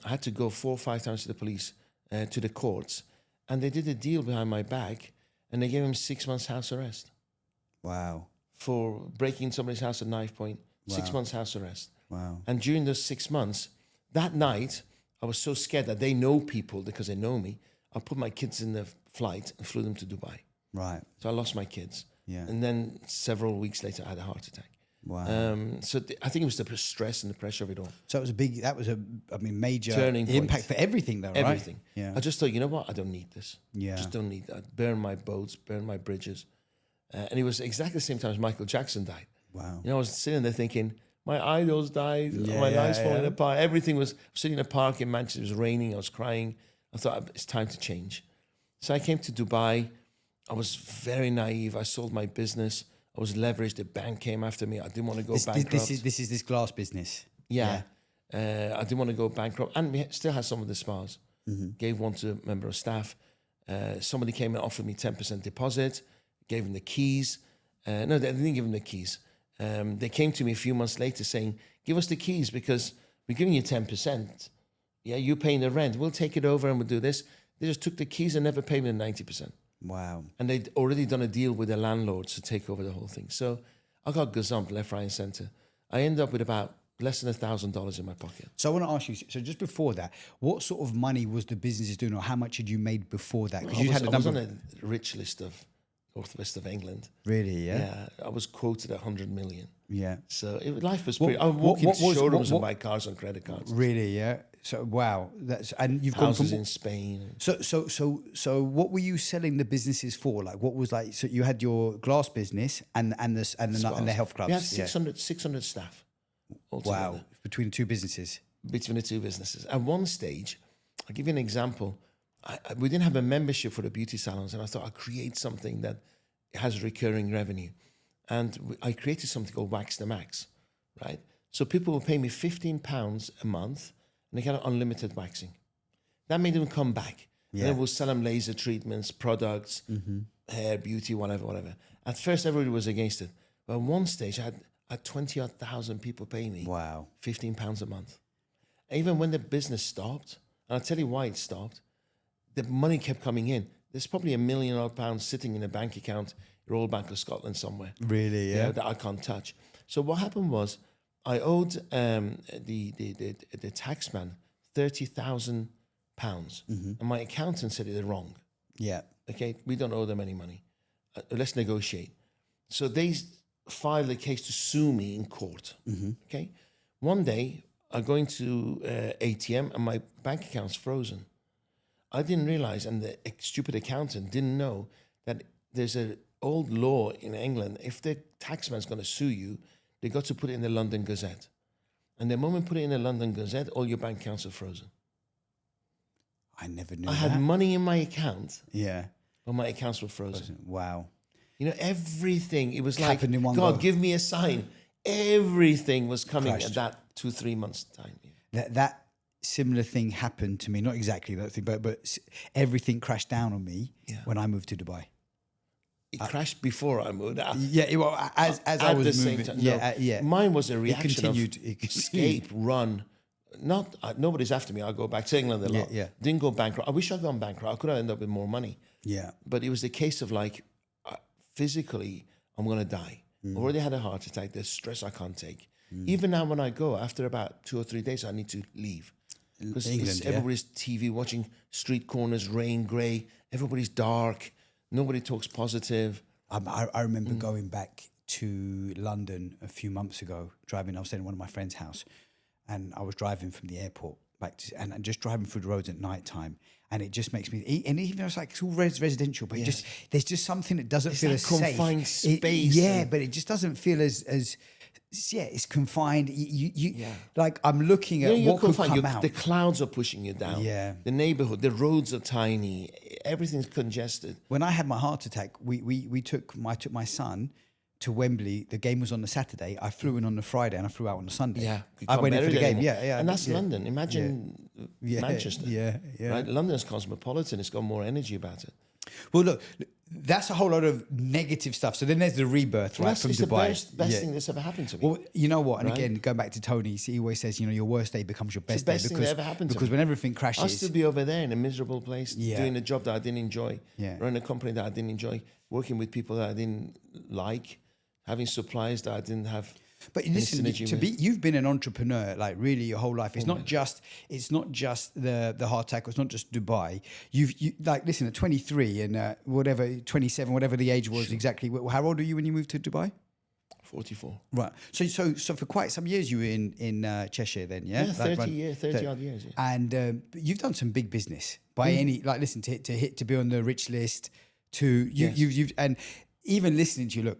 I had to go 4 or 5 times to the police, to the courts, and they did a deal behind my back, and they gave him 6 months house arrest. Wow. For breaking somebody's house at knife point, 6 months house arrest. Wow. And during those 6 months, that night, I was so scared that they know people because they know me. I put my kids in the flight and flew them to Dubai. Right. So I lost my kids. Yeah. And then several weeks later, I had a heart attack. Wow. I think it was the stress and the pressure of it all. So it was a major Turning point. impact for everything though, right? Everything. Yeah. I just thought, you know what? I don't need this. Yeah. Just don't need that. Burn my boats, burn my bridges. And it was exactly the same time as Michael Jackson died. Wow. I was sitting there thinking, my idols died, Yeah, my life's yeah, falling yeah. apart. Everything was sitting in a park in Manchester. It was raining. I was crying. I thought, it's time to change. So I came to Dubai. I was very naive. I sold my business. I was leveraged. The bank came after me. I didn't want to go bankrupt. This is this glass business. Yeah. I didn't want to go bankrupt. And we still had some of the spas. Gave one to a member of staff. Somebody came and offered me 10% deposit. Gave him the keys. No, they didn't give him the keys. They came to me a few months later saying, give us the keys because we're giving you 10%. Yeah, you're paying the rent. We'll take it over and we'll do this. They just took the keys and never paid me the 90%. Wow. And they'd already done a deal with the landlords to take over the whole thing. So I got gazumped left, right, and centre. I ended up with about less than $1,000 in my pocket. So I want to ask you, so just before that, what sort of money was the businesses doing or how much had you made before that? Because you had a I was number. on a rich list of Northwest of England. Really, yeah? Yeah, I was quoted 100 million. Yeah. So life was pretty... I would walk into showrooms and buy cars on credit cards. Really, yeah. So wow, and you've Houses gone from in Spain. So what were you selling the businesses for? Like what was like? So you had your glass business and the health clubs. We had 600 staff. Altogether. Wow, between the two businesses. Between the two businesses. At one stage, I'll give you an example. We didn't have a membership for the beauty salons, and I thought I'd create something that has recurring revenue. And I created something called Wax the Max, right? So people will pay me £15 a month, and they get unlimited waxing. That made them come back. Yeah. And then we'll sell them laser treatments, products, hair, beauty, whatever. At first, everybody was against it. But at one stage, I had 20,000 people paying me £15 a month. Even when the business stopped, and I'll tell you why it stopped, the money kept coming in. There's probably £1 million sitting in a bank account, Royal Bank of Scotland somewhere. Really, yeah. That I can't touch. So what happened was, I owed the taxman £30,000, and my accountant said it wrong. Yeah. Okay, we don't owe them any money. Let's negotiate. So they filed a case to sue me in court. Okay, one day I go into ATM and my bank account's frozen. I didn't realize, and the stupid accountant didn't know that there's an old law in England. If the taxman's going to sue you, they got to put it in the London Gazette. And the moment put it in the London Gazette, all your bank accounts are frozen. I never knew I that. had money in my account, Yeah. but my accounts were frozen. Wow. You know, everything. It was like, Happened in one God, go. give me a sign. Everything was coming Crashed. at that 2-3 months time. That similar thing happened to me. Not exactly that thing, but everything crashed down on me when I moved to Dubai. It crashed before I moved out. Yeah, as I At was the same moving. time. Yeah, No, yeah. Mine was a reaction of continued. escape, run. Not nobody's after me. I'll go back to England a lot. Yeah. Didn't go bankrupt. I wish I'd gone bankrupt. I could have ended up with more money. Yeah. But it was the case of like, physically, I'm going to die. I already had a heart attack. There's stress I can't take. Even now when I go, after about 2 or 3 days, I need to leave. Because England, everybody's TV, watching street corners, rain, grey. Everybody's dark. Nobody talks positive. I remember going back to London a few months ago, driving. I was staying at one of my friend's house, and I was driving from the airport back to, and just driving through the roads at night time, and it just makes me. And even though it's like it's all residential, but there's just something that doesn't feel that as safe. confined space. But it just doesn't feel as it's confined. You like I'm looking at what could come out. The clouds are pushing you down. Yeah. The neighborhood, the roads are tiny. Everything's congested. When I had my heart attack, I took my son to Wembley. The game was on the Saturday. I flew in on the Friday and I flew out on the Sunday. Yeah, I went in for the game. anymore. Yeah. And that's London. Imagine Manchester. Yeah. Right? London's cosmopolitan. It's got more energy about it. Well, look, that's a whole lot of negative stuff. So then there's the rebirth, right, from It's Dubai. the best thing that's ever happened to me. Well, you know what? And again, going back to Tony, he always says, your worst day becomes your best, best day thing that ever happened to because me. when everything I'll crashes, still be over there in a miserable place, doing a job that I didn't enjoy, running a company that I didn't enjoy, working with people that I didn't like, having suppliers that I didn't have. But listen, you've been an entrepreneur like really your whole life. It's not just the heart attack. It's not just Dubai. You like listen at 23 and whatever 27, whatever the age was exactly. How old are you when you moved to Dubai? 44. Right. So for quite some years you were in Cheshire then, yeah? Yeah, 30 odd years. Yeah. And you've done some big business by any like listen to be on the rich list you've and even listening to you look.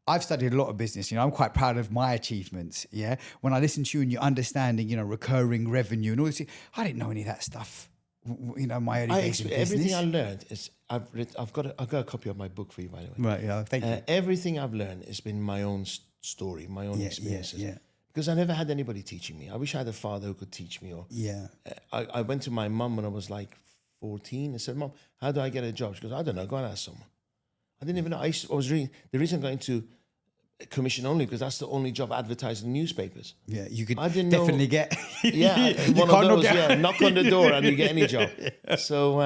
I've studied a lot of business. I'm quite proud of my achievements. Yeah, when I listen to you and your understanding, recurring revenue and all this, I didn't know any of that stuff. My early days in business. Everything I learned is I've got a copy of my book for you, by the way. Right. Yeah. Thank you. Everything I've learned has been my own story, my own experiences. Yeah. Because I never had anybody teaching me. I wish I had a father who could teach me. I went to my mum when I was like 14 and said, "Mom, how do I get a job?" She goes, "I don't know. Go and ask someone." I didn't even know. I was reading. The reason I got into commission only because that's the only job advertised in newspapers. Yeah, you could definitely get. One of those. Knock on the door and you get any job. So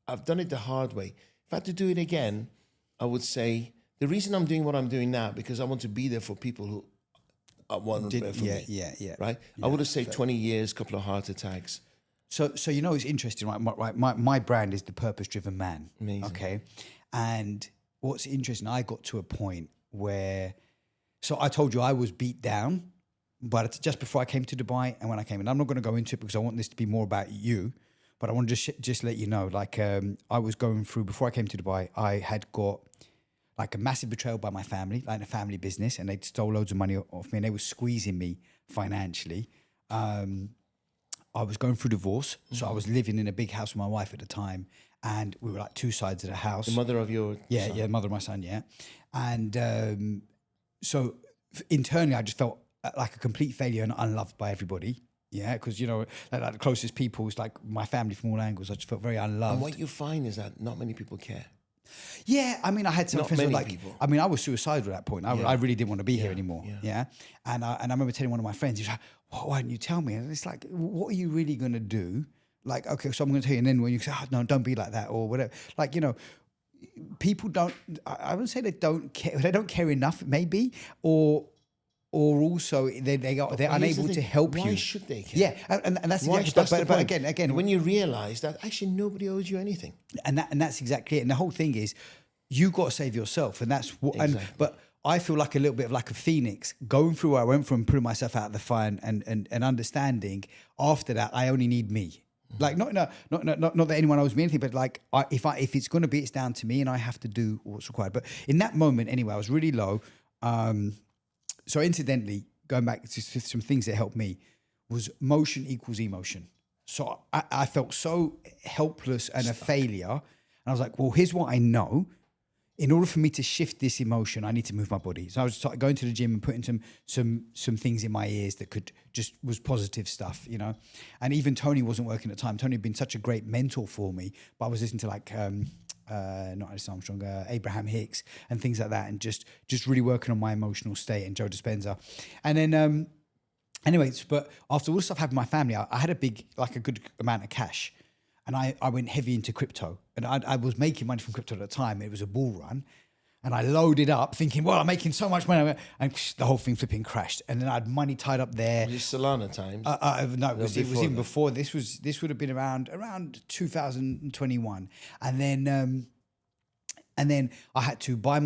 I've done it the hard way. If I had to do it again, I would say the reason I'm doing what I'm doing now because I want to be there for people who want there for me. Yeah. Right. I would have saved 20 years, couple of heart attacks. So it's interesting, right? My brand is the purpose-driven man. Amazing. Okay, and what's interesting, I got to a point where, so I told you I was beat down, but just before I came to Dubai and when I came in, I'm not going to go into it because I want this to be more about you, but I want to just let you know, like I was going through, before I came to Dubai, I had got like a massive betrayal by my family, like in a family business, and they stole loads of money off me and they were squeezing me financially. I was going through divorce, so I was living in a big house with my wife at the time, and we were like two sides of the house. The mother of your son. Mother of my son, and so internally I just felt like a complete failure and unloved by everybody. Yeah, because like the closest people is like my family from all angles. I just felt very unloved. And what you find is that not many people care. Yeah, I mean, I had some Not friends who were many like, people. I mean, I was suicidal at that point. I really didn't want to be here anymore. Yeah. And I remember telling one of my friends, he was like, why didn't you tell me? And it's like, what are you really going to do? Like, okay, so I'm going to tell you. And then when you say, oh, no, don't be like that or whatever. Like, people don't, I would say they don't care. They don't care enough, maybe, or also they're unable to help you. Why should they care? Yeah, and that's Why exactly. should, But again, when you realise that actually nobody owes you anything, and that's exactly it. And the whole thing is, you got to save yourself, and that's what. Exactly. But I feel like a little bit of like a phoenix going through where I went from, putting myself out of the fire, and understanding. After that, I only need me. Like not that anyone owes me anything, but like if it's going to be, it's down to me, and I have to do what's required. But in that moment, anyway, I was really low. So incidentally, going back to some things that helped me, was motion equals emotion. So I felt so helpless and a failure. And I was like, well, here's what I know. In order for me to shift this emotion, I need to move my body. So I was going to the gym and putting some things in my ears that was positive stuff, you know. And even Tony wasn't working at the time. Tony had been such a great mentor for me, but I was listening to like not Alice Armstrong, Abraham Hicks and things like that, and just really working on my emotional state, and Joe Dispenza. And then anyways, but after all the stuff happened in my family, I had a good amount of cash. And I went heavy into crypto. And I was making money from crypto at the time. It was a bull run. And I loaded up thinking, well, I'm making so much money. And the whole thing flipping crashed. And then I had money tied up there. Was it Solana times? No, it was even before. This would have been around 2021. And then I had to buy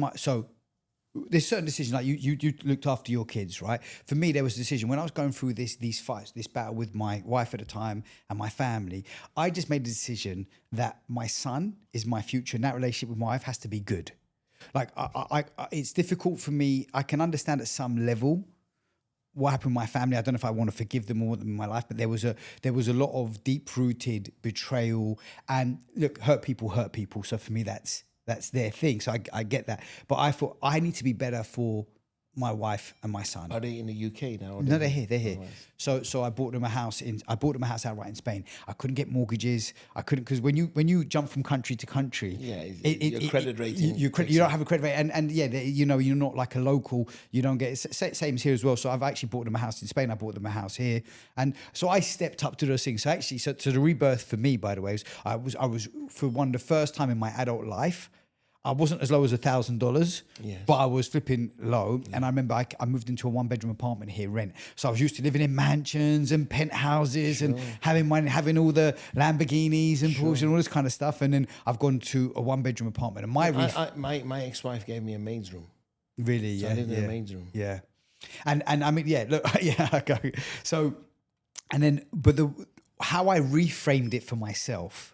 there's certain decisions, like you looked after your kids, right? For me, there was a decision when I was going through these fights, this battle with my wife at the time and my family. I just made the decision that my son is my future, and that relationship with my wife has to be good. Like I it's difficult for me. I can understand at some level what happened with my family. I don't know if I want to forgive them all in my life, but there was a lot of deep-rooted betrayal, and look, hurt people. So for me, that's their thing. So I get that. But I thought I need to be better for my wife and my son. Are they in the UK now? No, they're here. They're here. So I bought them a house outright in Spain. I couldn't get mortgages. I couldn't, because when you jump from country to country, your credit rating. You don't have a credit rating, and you know, you're not like a local. You don't get same as here as well. So I've actually bought them a house in Spain. I bought them a house here, and so I stepped up to those things. So actually, so the rebirth for me, by the way, I was for the first time in my adult life. I wasn't as low as $1,000, but I was flipping low. Yeah. And I remember I moved into a 1-bedroom apartment here, rent. So I was used to living in mansions and penthouses and having all the Lamborghinis and Porsche and all this kind of stuff. And then I've gone to a 1-bedroom apartment. And my ex-wife gave me a maid's room. Really? So I lived in a maid's room. Yeah. And I mean, look, okay. So, and then, but how I reframed it for myself,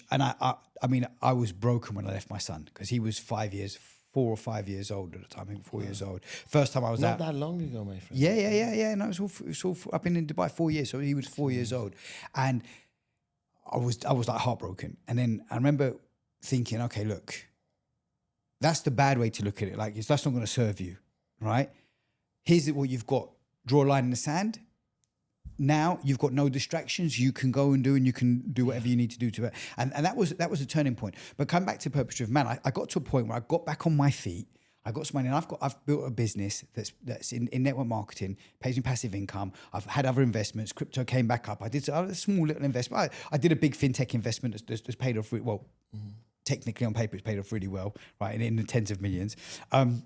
I was broken when I left my son, because he was 4 or 5 years old at the time. I think 4 years old. First time I was not that long ago, my friend. Yeah. No, it was all. I've been in Dubai 4 years, so he was 4 years old, and I was like heartbroken. And then I remember thinking, okay, look, that's the bad way to look at it. Like, that's not going to serve you, right? Here's what you've got: draw a line in the sand. Now you've got no distractions. You can go and you can do whatever you need to do to it. And that was a turning point. But coming back to Purpose-Driven Man, I got to a point where I got back on my feet. I got some money, and I've built a business that's in network marketing, pays me passive income. I've had other investments. Crypto came back up. I did a small little investment. I did a big fintech investment that's paid off technically on paper it's paid off really well, right, in the tens of millions. And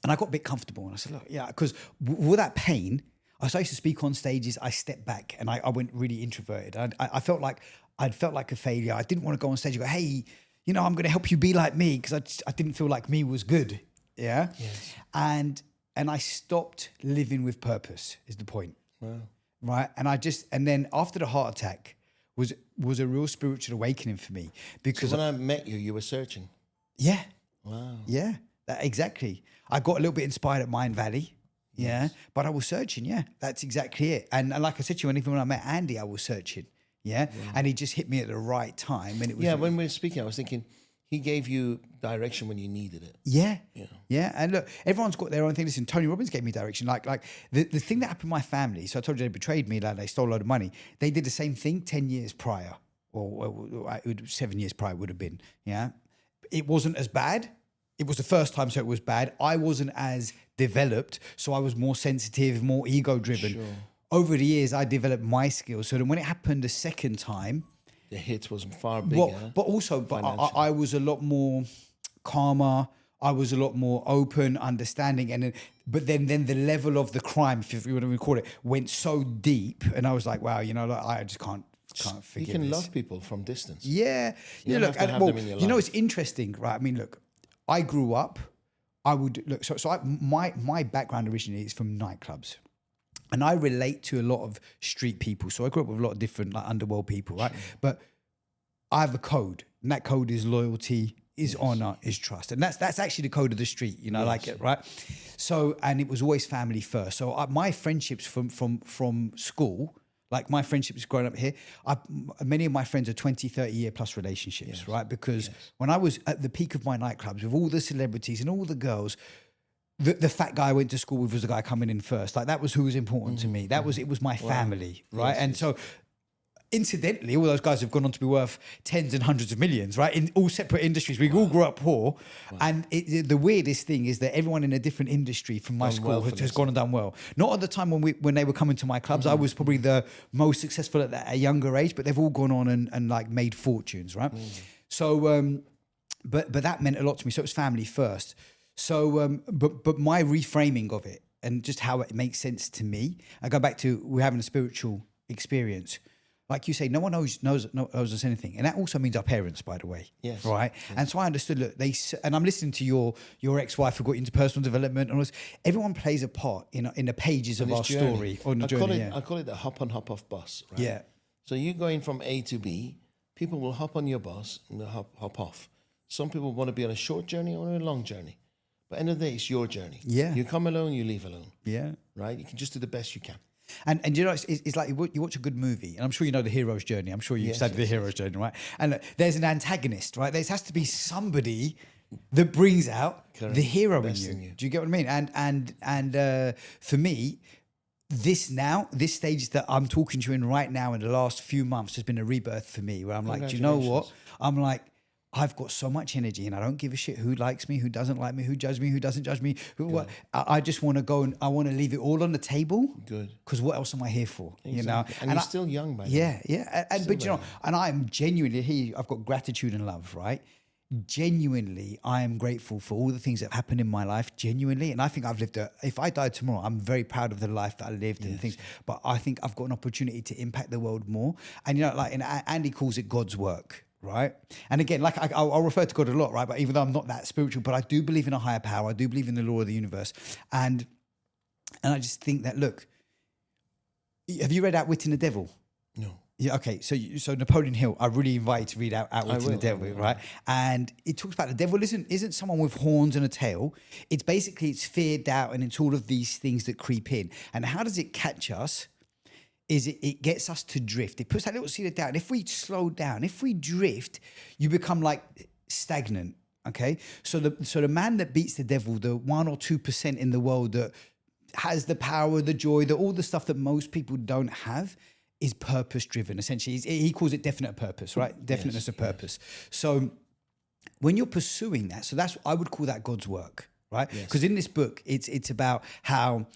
I got a bit comfortable, and I said, look, because with that pain, I used to speak on stages. I stepped back and I went really introverted. I felt like a failure. I didn't want to go on stage and go, hey, I'm going to help you be like me, because I didn't feel like me was good. Yeah. Yes. And I stopped living with purpose is the point. Wow. Right. And then after the heart attack was a real spiritual awakening for me, because when I met you, you were searching. Yeah. Wow. Yeah. Exactly. I got a little bit inspired at Mind Valley. Yeah, but I was searching. Yeah, that's exactly it. And like I said to you, even when I met Andy, I was searching. Yeah, and he just hit me at the right time. And it was when we were speaking, I was thinking he gave you direction when you needed it. Yeah. And look, everyone's got their own thing. Listen, Tony Robbins gave me direction. Like the thing that happened in my family. So I told you they betrayed me. Like, they stole a load of money. They did the same thing 10 years prior, or 7 years prior would have been. Yeah, it wasn't as bad. It was the first time, so it was bad. I wasn't as developed, so I was more sensitive, more ego-driven. Sure. Over the years, I developed my skills. So then when it happened the second time... The hit was far bigger. But I was a lot more calmer. I was a lot more open, understanding. But then the level of the crime, if you want to call it, went so deep. And I was like, wow, I just can't forgive You can this. love people from distance. Yeah. You don't have to have them in your life. It's interesting, right? I mean, look, I grew up, my background originally is from nightclubs, and I relate to a lot of street people. So I grew up with a lot of different underworld people, right? Sure. But I have a code, and that code is loyalty, is honor, is trust. And that's actually the code of the street, you know, like it, right? So, and it was always family first. So my friendships from school, like my friendships growing up here, many of my friends are 20, 30 year plus relationships, right? Because when I was at the peak of my nightclubs with all the celebrities and all the girls, the fat guy I went to school with was the guy coming in first. Like that was who was important to me. It was my family, right? And so incidentally, all those guys have gone on to be worth tens and hundreds of millions, right? In all separate industries. We all grew up poor. And the weirdest thing is that everyone in a different industry from my school has gone and done well. Not at the time when they were coming to my clubs. I was probably the most successful at a younger age, but they've all gone on and like made fortunes, right? So, but that meant a lot to me. So it was family first. So, but my reframing of it and just how it makes sense to me, I go back to we're having a spiritual experience. Like you say, no one knows us anything, and that also means our parents, by the way. Yes. Right. Yes. And so I understood. Look, and I'm listening to your ex-wife who got into personal development, and everyone plays a part in the pages of our story on the journey. I call it the hop on, hop off bus. Right? Yeah. So you're going from A to B. People will hop on your bus and they'll hop off. Some people want to be on a short journey or a long journey, but end of the day, it's your journey. Yeah. You come alone, you leave alone. Yeah. Right. You can just do the best you can. And you know, it's like you watch a good movie, and I'm sure you know the hero's journey. I'm sure you've studied the hero's journey, right? And look, there's an antagonist, right? There has to be somebody that brings out the hero in you. Do you get what I mean? And for me, this stage that I'm talking to you in right now in the last few months has been a rebirth for me, where I'm like, do you know what? I'm like, I've got so much energy and I don't give a shit who likes me, who doesn't like me, who judges me, who doesn't judge me. What. I just want to go and I want to leave it all on the table. Good. Because what else am I here for? Exactly. You know? And you're still young, by the way. Yeah. But you know, and I'm genuinely here. I've got gratitude and love, right? Genuinely, I am grateful for all the things that happened in my life. Genuinely, and I think I've lived. If I died tomorrow, I'm very proud of the life that I lived and things. But I think I've got an opportunity to impact the world more. And you know, like, and Andy calls it God's work. Right. And again, like I'll refer to God a lot, right? But even though I'm not that spiritual, but I do believe in a higher power. I do believe in the law of the universe. And I just think that, look, have you read Outwitting the Devil? No. Yeah. Okay. So Napoleon Hill, I really invite you to read Outwitting the Devil, right? And it talks about the devil isn't someone with horns and a tail. It's basically it's fear, doubt, and it's all of these things that creep in. And how does it catch us? Is it gets us to drift. It puts that little seed of doubt. If we slow down, if we drift, you become like stagnant. Okay. So the man that beats the devil, the 1 or 2% in the world that has the power, the joy, all the stuff that most people don't have, is purpose driven. Essentially, he calls it definite purpose, right? Definiteness of purpose. So when you're pursuing that, so I would call that God's work, right? Because in this book, it's about how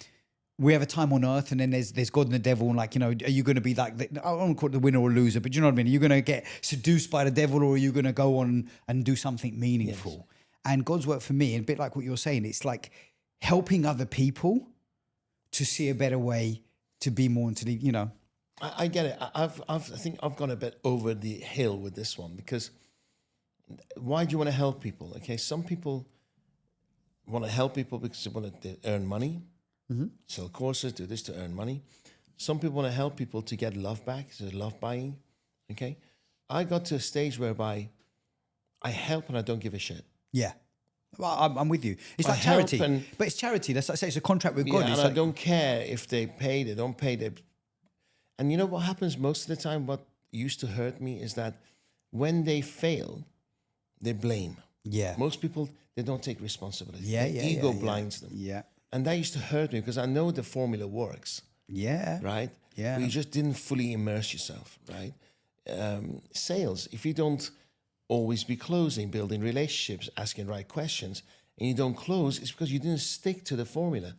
we have a time on earth, and then there's God and the devil, and like, you know, are you going to be like, I don't want to call it the winner or loser, but you know what I mean? Are you going to get seduced by the devil, or are you going to go on and do something meaningful? Yes. And God's work for me, and a bit like what you're saying, it's like helping other people to see a better way to be more into the, you know. I get it. I think I've gone a bit over the hill with this one, because why do you want to help people? Okay, some people want to help people because they want to earn money. Mm-hmm. Sell courses, do this to earn money. Some people want to help people to get love back, so love buying. Okay, I got to a stage whereby I help and I don't give a shit. Yeah, well, I'm with you. It's like charity, but it's charity. That's like I say, it's a contract with God. And it's I don't care if they pay, they don't pay. And you know what happens most of the time? What used to hurt me is that when they fail, they blame. Yeah, most people, they don't take responsibility. Ego blinds them. Yeah. And that used to hurt me because I know the formula works. Yeah. Right? Yeah. But you just didn't fully immerse yourself, right? Sales, if you don't always be closing, building relationships, asking right questions, and you don't close, it's because you didn't stick to the formula.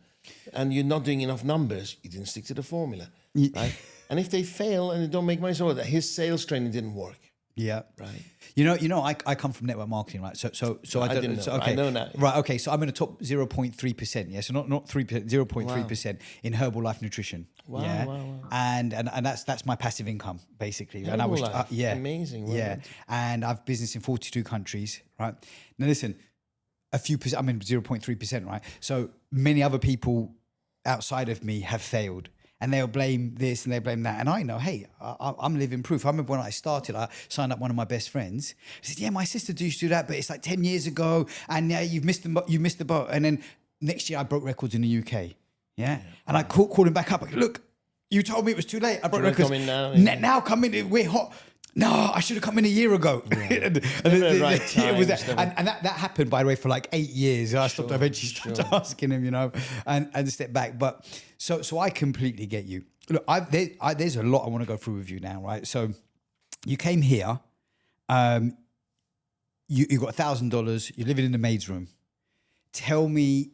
And you're not doing enough numbers, you didn't stick to the formula, right? And if they fail and they don't make money, so that his sales training didn't work. Yeah. Right. You know, I come from network marketing, right? So I didn't know. So, okay. I know that. Right. Okay. So I'm in the top 0.3%. Yeah. So not 3%, 0.3% in Herbalife nutrition. Wow. Yeah. Wow. And that's my passive income basically. Herbalife. And I was amazing. Wow. Yeah. And I've business in 42 countries. Right. Now listen, a few percent. I'm in 0.3%. Right. So many other people outside of me have failed. and they'll blame this and they blame that. And I know, hey, I'm living proof. I remember when I started, I signed up one of my best friends. He said, yeah, my sister used to do that, but it's like 10 years ago, and you missed the boat. And then next year I broke records in the UK. Yeah. And I called him back up. Like, look, you told me it was too late. I broke records. Come in now, Now come in. We're hot. No, I should have come in a year ago. Yeah. And that happened, by the way, for like 8 years. I stopped eventually stopped asking him, and step back. But so I completely get you. Look, there's a lot I want to go through with you now, right? So you came here, you got $1,000. You're living in the maid's room. Tell me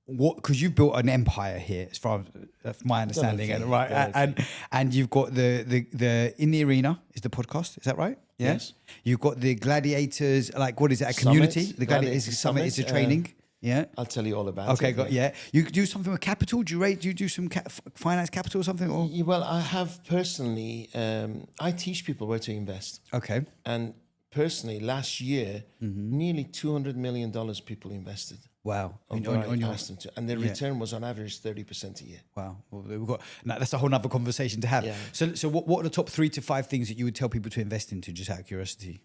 what, because you've built an empire here, as far as my understanding, right? And you've got the in the arena is the podcast, is that right? Yeah? Yes. You've got the gladiators, like what is it? A community? Summit, the gladiators summit is a training. Yeah. I'll tell you all about it. Okay, yeah. You do something with capital? Do you do some finance capital or something? Or? Yeah, well, I have personally. I teach people where to invest. Okay. And personally, last year, nearly $200 million people invested. Wow. On your asked them to. And the return was on average 30% a year. Wow. Well, that's a whole nother conversation to have. Yeah. So what are the top 3 to 5 things that you would tell people to invest into, just out of curiosity?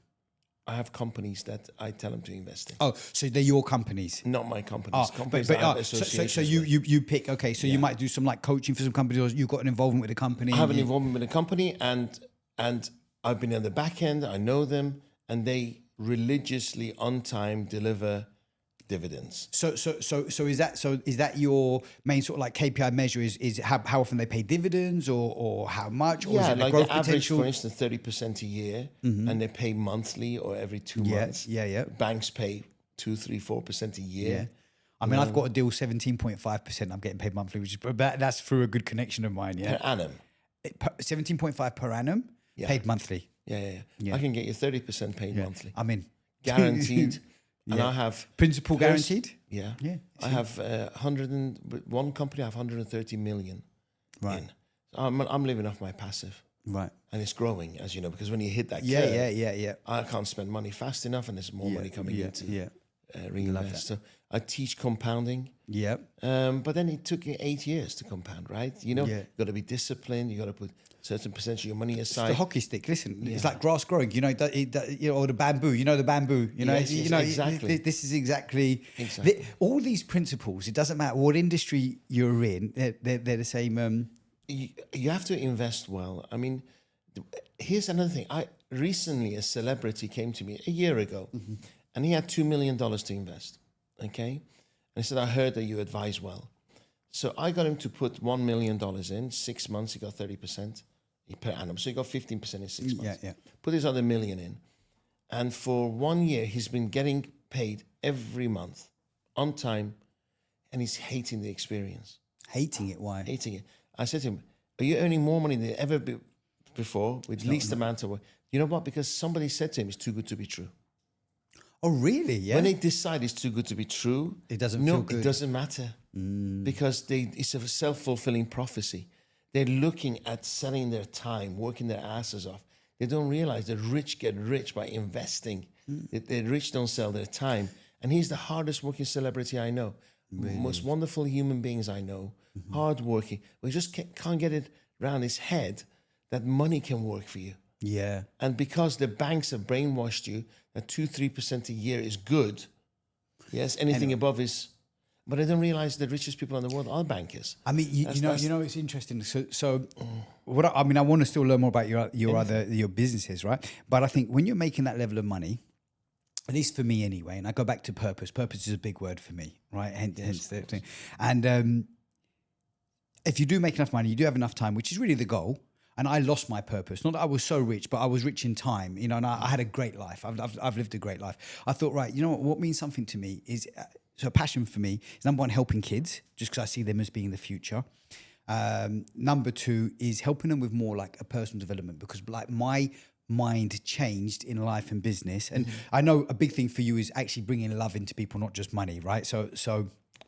I have companies that I tell them to invest in. Oh, so they're your companies? Not my companies. Companies so you pick, okay, so you might do some like coaching for some companies, or you've got an involvement with a company? I have an involvement with a company, and I've been on the back end, I know them, and they religiously on time deliver dividends. So is that your main sort of like KPI measure? Is how often they pay dividends, or how much? Or is it like growth the average, potential? for instance, 30% a year, and they pay monthly or every 2 months. Yeah. Banks pay 2, 3, 4% a year. Yeah. I mean, I've got a deal 17.5%. I'm getting paid monthly, that's through a good connection of mine. Yeah. Per annum. 17.5 per annum, paid monthly. Yeah. I can get you 30% paid monthly. I'm in. Guaranteed. And I have principal guaranteed. Yeah. I have 101 company. I have 130 million. Right. In. I'm living off my passive. Right. And it's growing, as you know, because when you hit that curve, yeah. I can't spend money fast enough, and there's more money coming in to reinvest. So I teach compounding. Yeah. But then it took 8 years to compound, right? You've got to be disciplined. You got to put certain percentage of your money aside. It's the hockey stick. Listen, it's like grass growing. Or the bamboo. The bamboo. Exactly. This is exactly. All these principles. It doesn't matter what industry you're in. They're the same. You have to invest well. I mean, here's another thing. Recently a celebrity came to me a year ago, and he had $2 million to invest. Okay, and he said, "I heard that you advise well." So I got him to put $1 million in 6 months. He got 30% per annum. So he got 15% in 6 months. Yeah. Put his other $1 million in. And for 1 year, he's been getting paid every month on time. And he's hating the experience. Hating it? Why? Hating it. I said to him, are you earning more money than ever before with least amount of work? You know what? Because somebody said to him, it's too good to be true. Oh, really? Yeah. When they decide it's too good to be true, it doesn't feel good. It doesn't matter. Because it's a self-fulfilling prophecy. They're looking at selling their time, working their asses off. They don't realize the rich get rich by investing. The rich don't sell their time. And he's the hardest working celebrity I know. Really? Most wonderful human beings I know. Hardworking. We just can't get it around his head that money can work for you. Yeah. And because the banks have brainwashed you that 2-3% a year is good. Yes, anything above is. But I don't realize the richest people in the world are bankers. I mean, it's interesting. So I want to still learn more about your businesses, right? But I think when you're making that level of money, at least for me anyway, and I go back to purpose. Purpose is a big word for me, right? Hence the thing. And if you do make enough money, you do have enough time, which is really the goal. And I lost my purpose. Not that I was so rich, but I was rich in time, and I had a great life. I've lived a great life. I thought, right, what means something to me is, so a passion for me is number 1, helping kids, just because I see them as being the future. Number 2 is helping them with more like a personal development, because like my mind changed in life and business. And I know a big thing for you is actually bringing love into people, not just money, right? So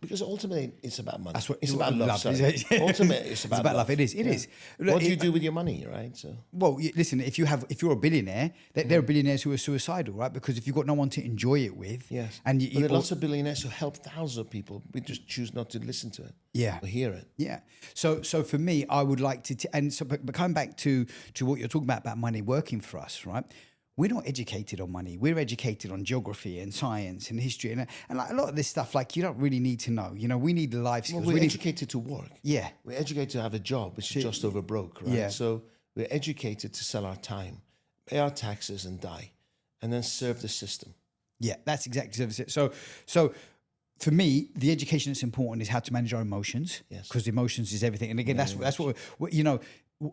because ultimately it's about money. That's what It's about love. Sorry. Is it? Ultimately, it's about love. It is. It is. What do you do with your money, right? So Well, listen. If you're a billionaire, there are billionaires who are suicidal, right? Because if you've got no one to enjoy it with, yes, and but there are lots of billionaires who help thousands of people. We just choose not to listen to it. Yeah. Or hear it. Yeah. So for me, I would like to, but coming back to what you're talking about money working for us, right? We're not educated on money. We're educated on geography and science and history and like a lot of this stuff. Like you don't really need to know. You know, we need the life skills. Well, we're educated to work. Yeah. We're educated to have a job, which is just over broke, right? Yeah. So we're educated to sell our time, pay our taxes, and die, and then serve the system. Yeah, that's exactly it. So for me, the education that's important is how to manage our emotions. Yes. Because emotions is everything. And again, that's what you know.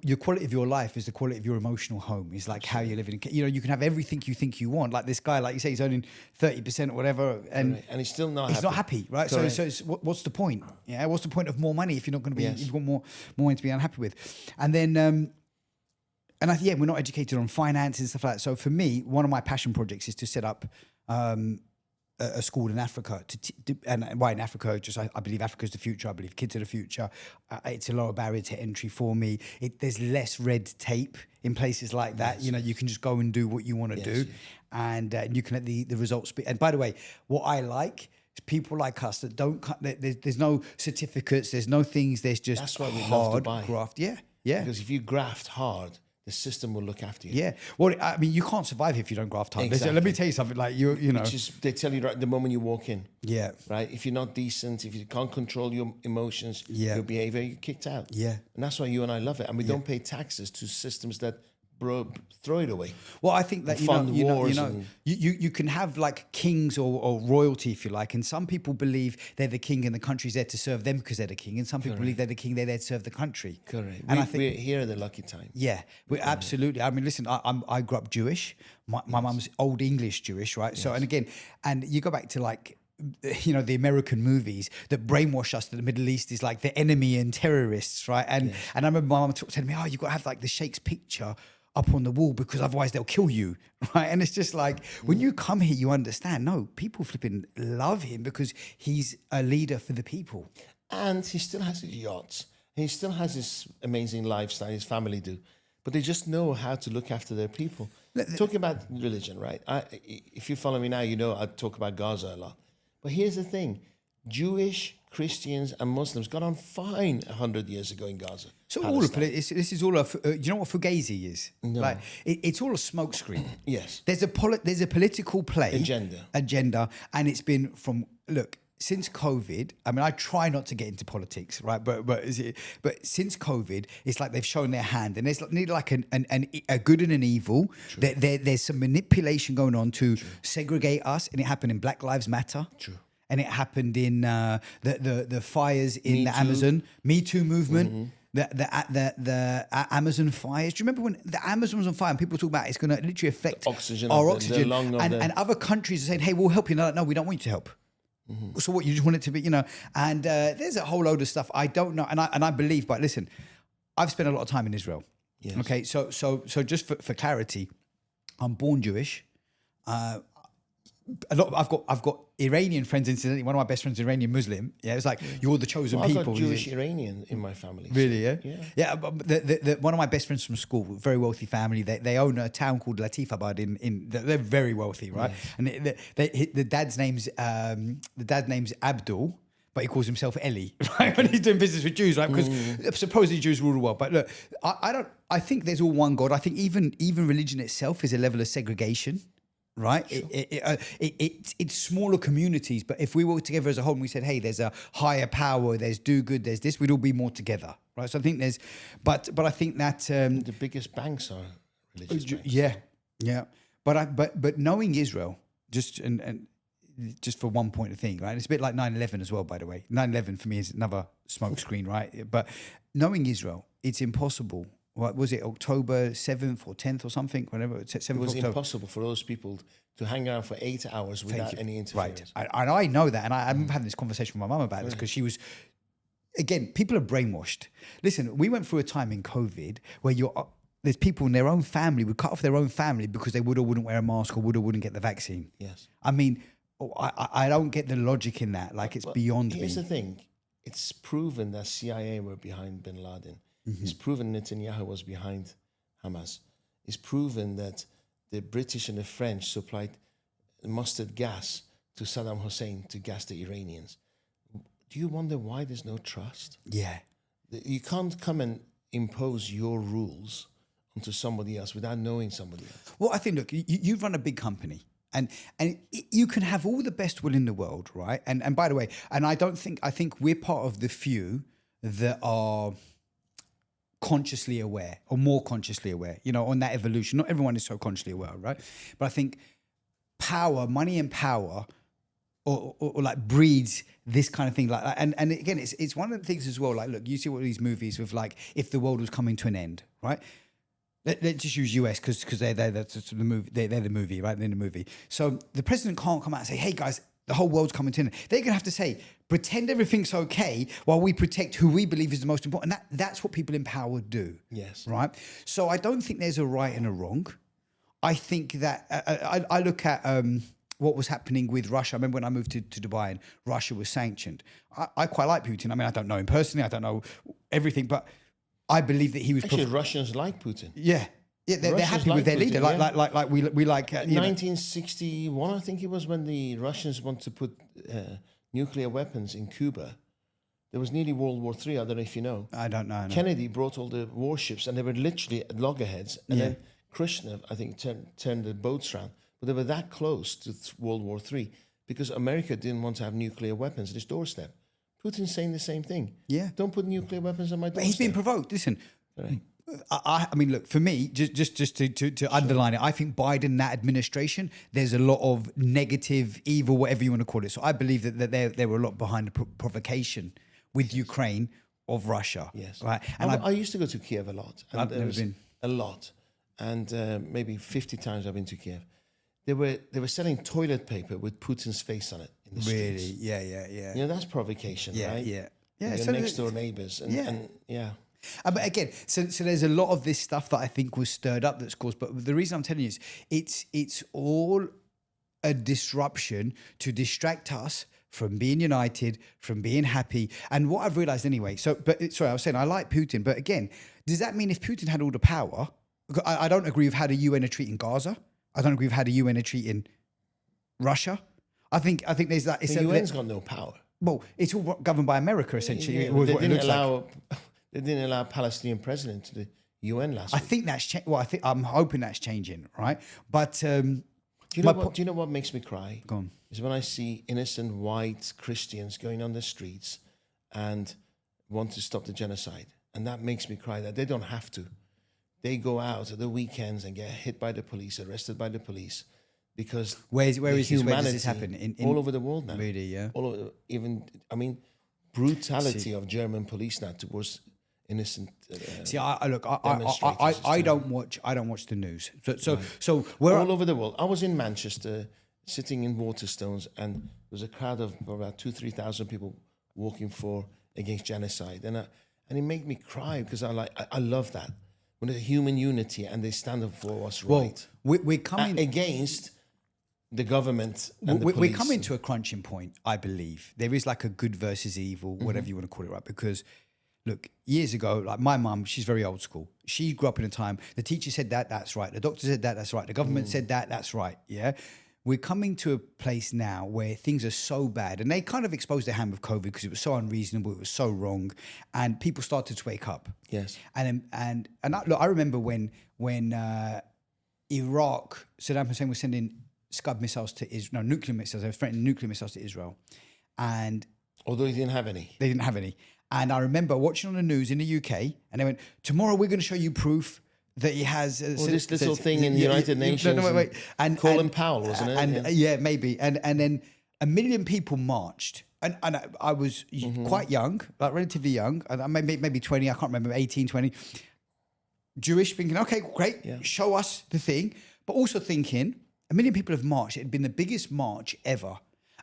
Your quality of your life is the quality of your emotional home. Is like how you're living. You know, you can have everything you think you want. Like this guy, like you say, he's earning 30% or whatever, and he's still not. He's not happy, right? Correct. So it's, what's the point? Yeah, what's the point of more money if you're not going to be? Yes. You've got more money to be unhappy with, and then. We're not educated on finance and stuff like that. So for me, one of my passion projects is to set up a school in Africa. And why in Africa? Just I believe Africa is the future. I believe kids are the future. It's a lower barrier to entry for me. There's less red tape in places like that. Yes. You know, you can just go and do what you want to do, and you can let the results be. And by the way, what I like is people like us that don't. There's no certificates. There's no things. There's just That's why we love hard to buy. graft. Yeah. Because if you graft hard, the system will look after you. Yeah. Well, I mean, you can't survive if you don't graft hard. Exactly. Let me tell you something. Like you know. They tell you right the moment you walk in. Yeah. Right. If you're not decent, if you can't control your emotions, your behavior, you're kicked out. Yeah. And that's why you and I love it. And we don't pay taxes to systems that throw it away. Well, I think that you can have like kings or royalty, if you like, and some people believe they're the king and the country's there to serve them because they're the king, and some people believe they're the king, they're there to serve the country. Correct. And I think we're here at the lucky time. Yeah, we're absolutely. I mean, listen, I grew up Jewish. My mum's Old English Jewish, right? So, and again, and you go back to like, you know, the American movies that brainwash us that the Middle East is like the enemy and terrorists, right? And I remember my mum telling me, "Oh, you've got to have like the Sheikh's picture up on the wall because otherwise they'll kill you," right? And it's just like when you come here, you understand. No, people flipping love him because he's a leader for the people, and he still has his yachts. He still has his amazing lifestyle. His family do, but they just know how to look after their people. Talking about religion, right? If you follow me now, you know I talk about Gaza a lot. But here's the thing: Jewish, Christians, and Muslims got on fine 100 years ago in Gaza. So all of this is all a. Do you know what fugazi is? No. Like it's all a smokescreen. Yes. There's a political play agenda, and it's been from since COVID. I mean, I try not to get into politics, right? But since COVID, it's like they've shown their hand, and there's nearly like a good and an evil. There's some manipulation going on to segregate us, and it happened in Black Lives Matter. True. And it happened in the fires in the Too. Amazon, Me Too movement, the Amazon fires. Do you remember when the Amazon was on fire and people talk about it's going to literally affect our oxygen? And other countries are saying, "Hey, we'll help you." No, we don't want you to help. So what, you just want it to be, you know? And there's a whole load of stuff I don't know, and I believe. But listen, I've spent a lot of time in Israel. Yes. Okay, so just for clarity, I'm born Jewish. I've got Iranian friends. Incidentally, one of my best friends is Iranian Muslim. Yeah, it's like you're the chosen people. I've got Jewish Iranian in my family. Really? So, Yeah. But one of my best friends from school, very wealthy family. They own a town called Latifabad. They're very wealthy, right? Yes. And the dad's name's Abdul. But he calls himself Eli, right? When he's doing business with Jews, right? Because supposedly Jews rule the world. But look, I think there's all one God. I think even religion itself is a level of segregation. Right, sure. It's smaller communities, but if we were together as a whole and we said, "Hey, there's a higher power, there's do good, there's this," we'd all be more together, right? So I think but I think that the biggest banks are religious banks. Yeah. But knowing Israel, just for one point of thing, right? It's a bit like 9/11 as well, by the way. 9/11 for me is another smokescreen, right? But knowing Israel, it's impossible. What was it, October 7th or 10th or something? Whatever. It was impossible for those people to hang around for 8 hours without any interference. Right. And I know that. And I'm having this conversation with my mum about this because she was, again, people are brainwashed. Listen, we went through a time in COVID where there's people in their own family would cut off their own family because they would or wouldn't wear a mask or would or wouldn't get the vaccine. Yes. I mean, I don't get the logic in that. Like, it's beyond me. Here's the thing. It's proven that CIA were behind bin Laden. It's proven Netanyahu was behind Hamas. It's proven that the British and the French supplied mustard gas to Saddam Hussein to gas the Iranians. Do you wonder why there's no trust? Yeah. You can't come and impose your rules onto somebody else without knowing somebody else. Well, I think, look, you run a big company. And you can have all the best will in the world, right? And by the way, and I think we're part of the few that are consciously aware or more consciously aware, on that evolution. Not everyone is so consciously aware, right? But I think money and power or like breeds this kind of thing. Like, and again, it's one of the things as well. Like, look, you see what these movies with, like, if the world was coming to an end, right? Let's just use US because they're the movie. They're the movie, right? They're in the movie. So the president can't come out and say, "Hey guys, the whole world's coming to an end." They're gonna have to say, "Pretend everything's okay while we protect who we believe is the most important." That's what people in power do. Yes. Right. So I don't think there's a right and a wrong. I think that I look at what was happening with Russia. I remember when I moved to Dubai and Russia was sanctioned. I quite like Putin. I mean, I don't know him personally. I don't know everything, but I believe that he was... Actually, Russians like Putin. Yeah. Yeah, they're happy with their Putin, leader. yeah. We like... 1961, I think it was, when the Russians wanted to put nuclear weapons in Cuba. There was nearly World War III, I don't know if you know. I don't know. No. Kennedy brought all the warships, and they were literally at loggerheads. And then Khrushchev, I think, turned the boats around. But they were that close to World War III because America didn't want to have nuclear weapons at its doorstep. Putin's saying the same thing. Yeah. Don't put nuclear weapons on my doorstep. But he's being provoked. Listen, Right. I mean, look, for me, just to underline it, I think Biden, that administration, there's a lot of negative, evil, whatever you want to call it. So I believe that they were a lot behind the provocation with Ukraine of Russia. Yes. Right. And I used to go to Kiev a lot. And I've never been. A lot. And maybe 50 times I've been to Kiev. They were selling toilet paper with Putin's face on it in the streets. Really? Yeah. You know, that's provocation, right? Yeah. Your So next door neighbors. And But again, so there's a lot of this stuff that I think was stirred up that's caused. But the reason I'm telling you is it's all a disruption to distract us from being united, from being happy. And what I've realized anyway, I was saying I like Putin, but again, does that mean if Putin had all the power? I don't agree with how the UN are treating Gaza. I don't agree with how the UN are treating Russia. I think there's that. The UN's got no power. Well, it's all governed by America, essentially. Yeah, they didn't allow a Palestinian president to the UN last week. I think that's I'm hoping that's changing, right? But do you know what makes me cry? Go on. Is when I see innocent white Christians going on the streets and want to stop the genocide, and that makes me cry. That they don't have to. They go out at the weekends and get hit by the police, arrested by the police, because where does this happen? In all over the world now. Really, yeah. All over, brutality of German police now towards innocent. See, I don't watch the news. So we're all over the world. I was in Manchester, sitting in Waterstones, and there was a crowd of about 2,000-3,000 people walking against genocide, and it made me cry because I love that. When there's human unity and they stand up for what's right. We're coming against the government. And we're coming to a crunching point, I believe. There is like a good versus evil, whatever you want to call it, right? Because look, years ago, like my mum, she's very old school. She grew up in a time, the teacher said that's right. The doctor said that's right. The government said that's right. Yeah. We're coming to a place now where things are so bad, and they kind of exposed their hand with COVID because it was so unreasonable, it was so wrong, and people started to wake up. Yes. And I remember when Iraq, Saddam Hussein was sending Scud missiles to Israel, nuclear missiles. They were threatening nuclear missiles to Israel, and although he didn't have any, they didn't have any. And I remember watching on the news in the UK, and they went, "Tomorrow we're going to show you proof that he has this little thing in the United Nations. No, wait. And Colin Powell, wasn't it? Yeah, maybe. And then 1 million people marched. And I was quite young, like relatively young, maybe 20, I can't remember, 18, 20. Jewish, thinking, okay, great, show us the thing. But also thinking, 1 million people have marched. It had been the biggest march ever.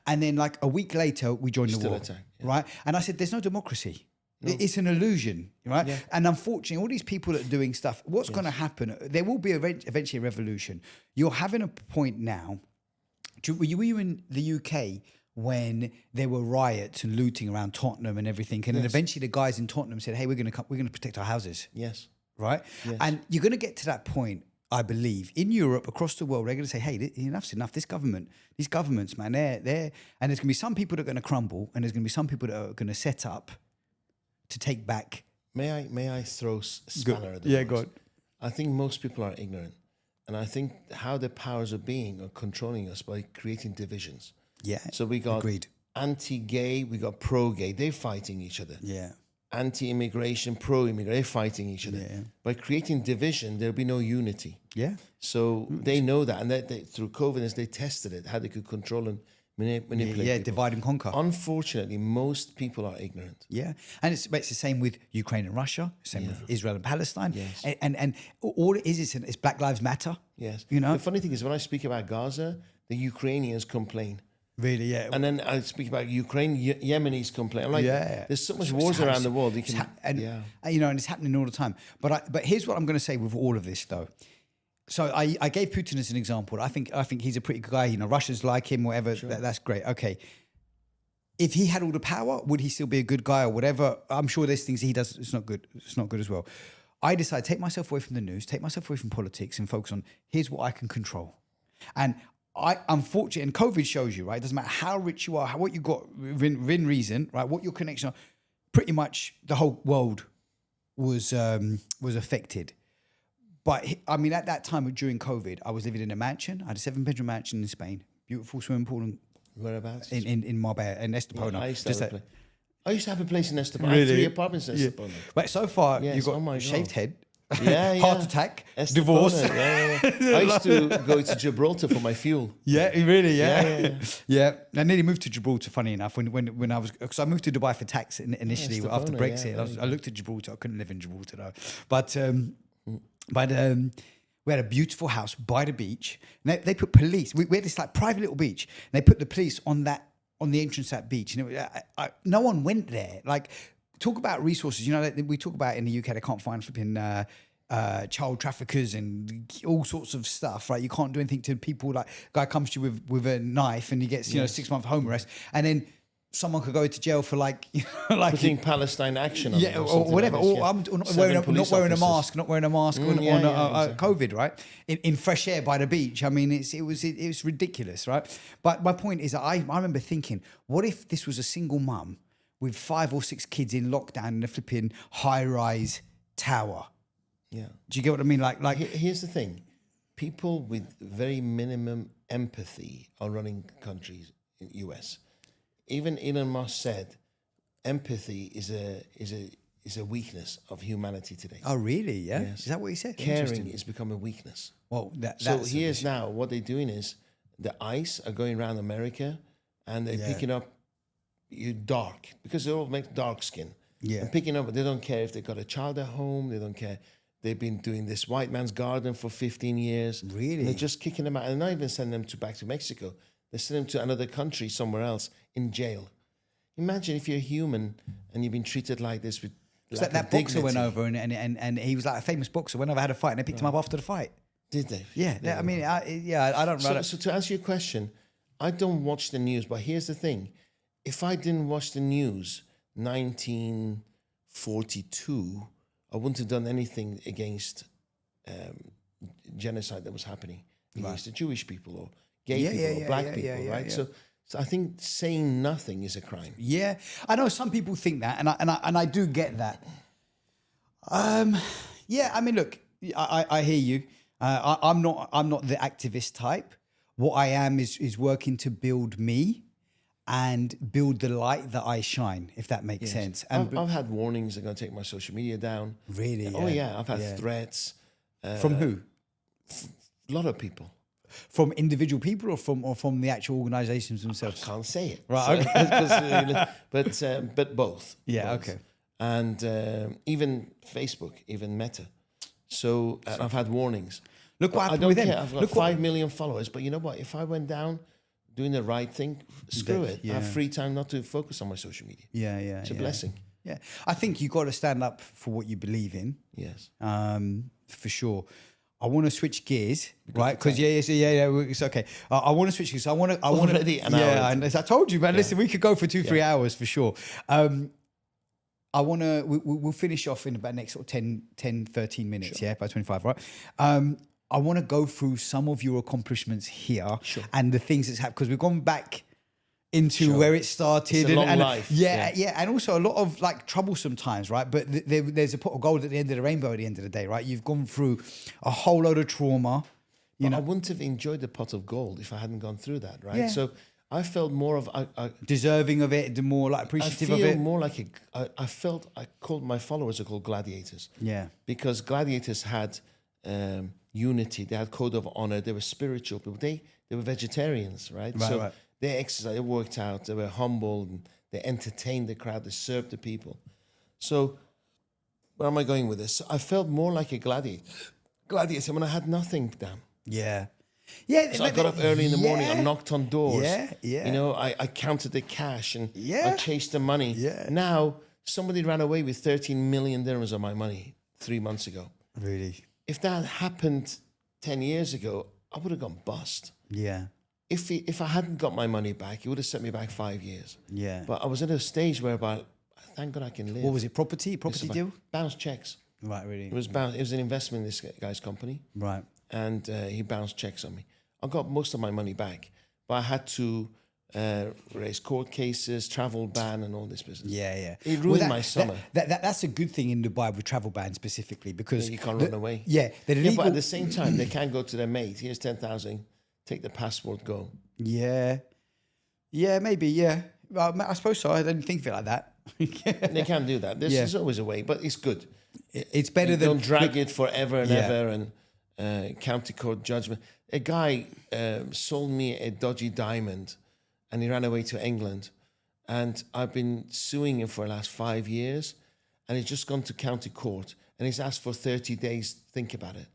And then like a week later, we joined the war, right? And I said, there's no democracy. No. It's an illusion, right? Yeah. And unfortunately, all these people that are doing stuff, what's going to happen? There will be eventually a revolution. You're having a point now Were you in the UK when there were riots and looting around Tottenham and everything? And then eventually the guys in Tottenham said, "Hey, we're going to protect our houses." Yes. Right. Yes. And you're going to get to that point, I believe, in Europe, across the world. They're going to say, "Hey, enough's enough. These governments, man, they're," and there's going to be some people that are going to crumble, and there's going to be some people that are going to set up to take back. May I throw a spanner at the Yeah, works? go on. I think most people are ignorant. And I think how the powers of being are controlling us by creating divisions. Yeah. So we got Agreed. anti-gay, we got pro-gay. They're fighting each other. Yeah. Anti-immigration, pro-immigration, they're fighting each other. Yeah. By creating division, there'll be no unity. Yeah. So they know that. And they, through COVID, as they tested it, how they could control and manipulate Yeah. people. Divide and conquer. Unfortunately, most people are ignorant. Yeah, and it's the same with Ukraine and Russia, same with Israel and Palestine. Yes. And all it is it's Black Lives Matter. Yes. You know? The funny thing is when I speak about Gaza, the Ukrainians complain. Really, yeah. And then I speak about Ukraine, Yemenis complain. I'm like, there's so much It's wars around the world. You it's can, and it's happening all the time. But here's what I'm going to say with all of this, though. So I gave Putin as an example. I think he's a pretty good guy. You know, Russians like him, whatever. That's great. Okay. If he had all the power, would he still be a good guy or whatever? I'm sure there's things he does. It's not good. It's not good as well. I decided to take myself away from the news, take myself away from politics, and focus on here's what I can control. And I'm fortunate, and COVID shows you, right? It doesn't matter how rich you are, what you got within reason, right? What your connection are. Pretty much the whole world was affected. But I mean, at that time during COVID, I was living in a mansion. I had a 7-bedroom mansion in Spain, beautiful swimming pool whereabouts? in Marbella, in Estepona. Yeah, I used to have a place in Estepona. I had 3 apartments in Estepona. But so far, Yes, you've got oh my shaved God. head, Heart attack, Estepona, divorce. I used to go to Gibraltar for my fuel. Yeah, really, Yeah. yeah. I nearly moved to Gibraltar. Funny enough, when I was, because I moved to Dubai for tax initially after Estepona, Brexit. I looked at Gibraltar. I couldn't live in Gibraltar though. But we had a beautiful house by the beach. And they put police. We had this like private little beach, and they put the police on the entrance to that beach. And it was, no one went there. Like, talk about resources. You know, we talk about in the UK they can't find flipping child traffickers and all sorts of stuff. Right? You can't do anything to people. Like, guy comes to you with a knife and he gets 6-month home arrest, and then someone could go to jail for like putting Palestine action on it or whatever. Like Or not wearing a mask, not wearing a mask on exactly. COVID, right? In fresh air by the beach. I mean, it was ridiculous, right? But my point is, I remember thinking, what if this was a single mum with 5 or 6 kids in lockdown in a flipping high-rise tower? Yeah. Do you get what I mean? Like Here's the thing. People with very minimum empathy are running countries in US. Even Elon Musk said, empathy is a weakness of humanity today. oh, really? Yeah. Yes. Is that what he said? Caring Interesting. has become a weakness. Well, So here's now what they're doing is the ICE are going around America and they're picking up you dark because they all make dark skin. Yeah. And picking up, they don't care if they've got a child at home. They don't care. They've been doing this white man's garden for 15 years. Really? And they're just kicking them out. And not even sending them back to Mexico. They send them to another country somewhere else in jail. Imagine if you're human and you've been treated like this with that boxer went over and he was like a famous boxer. Went over, had a fight, and they picked him up after the fight. Did they? Yeah, I mean, I don't. So to answer your question, I don't watch the news, but here's the thing. If I didn't watch the news 1942, I wouldn't have done anything against genocide that was happening against the Jewish people or gay people or black people, right? So I think saying nothing is a crime. Yeah, I know some people think that, and I do get that. Yeah, I mean, look, I hear you. I'm not the activist type. What I am is working to build me and build the light that I shine, if that makes sense. And I've had warnings they're going to take my social media down. Really? Oh yeah, I've had threats. From who? A lot of people. From individual people or from the actual organisations themselves? Can't say it. Right. Okay. But both. Yeah. Both. Okay. And even Facebook, even Meta. So I've had warnings. Look what happened I don't with them. care. I've got 5 million followers, but you know what? If I went down doing the right thing, screw it. I have free time not to focus on my social media. Yeah. It's a blessing. Yeah. I think you got to stand up for what you believe in. Yes. For sure. I want to switch gears, right? Because it's okay. I want to switch gears. I want to. Already an hour. Yeah, and as I told you, man. Listen, we could go for 2-3 hours for sure. I want to. We'll finish off in about next sort of 10, 13 minutes. Sure. Yeah, by 25, right? I want to go through some of your accomplishments here and the things that's happened because we've gone back into where it started. It's a long life. Yeah, and also a lot of like troublesome times, right? But there's a pot of gold at the end of the rainbow at the end of the day, right? You've gone through a whole load of trauma. You know, I wouldn't have enjoyed the pot of gold if I hadn't gone through that, right? Yeah. So I felt more of deserving of it, the more like appreciative of it. I feel more like I called my followers are called gladiators. Yeah, because gladiators had unity. They had code of honor. They were spiritual people. They were vegetarians, right? Right. They exercised, they worked out, they were humble, and they entertained the crowd, they served the people. So, where am I going with this? I felt more like a gladiator when I had nothing, damn. Yeah. So I got up early in the morning, I knocked on doors. Yeah. You know, I counted the cash and I chased the money. Yeah. Now, somebody ran away with 13 million dirhams of my money 3 months ago. Really? If that happened 10 years ago, I would have gone bust. Yeah. If I hadn't got my money back, he would have sent me back 5 years. Yeah. But I was at a stage whereby, thank God I can live. What was it? Property deal? Bounced checks. Right, really? It was an investment in this guy's company. Right. And he bounced checks on me. I got most of my money back, but I had to raise court cases, travel ban, and all this business. Yeah. It ruined my summer. That's a good thing in Dubai with travel ban specifically because you can't run away. Yeah, but at the same time, they can't go to their mate. Here's 10,000. Take the passport, go. Yeah, maybe. Yeah, well, I suppose so. I didn't think of it like that. They can't do that. There's always a way, but it's good. It's better than don't drag it forever and ever and county court judgment. A guy sold me a dodgy diamond, and he ran away to England, and I've been suing him for the last 5 years, and he's just gone to county court, and he's asked for 30 days. Think about it.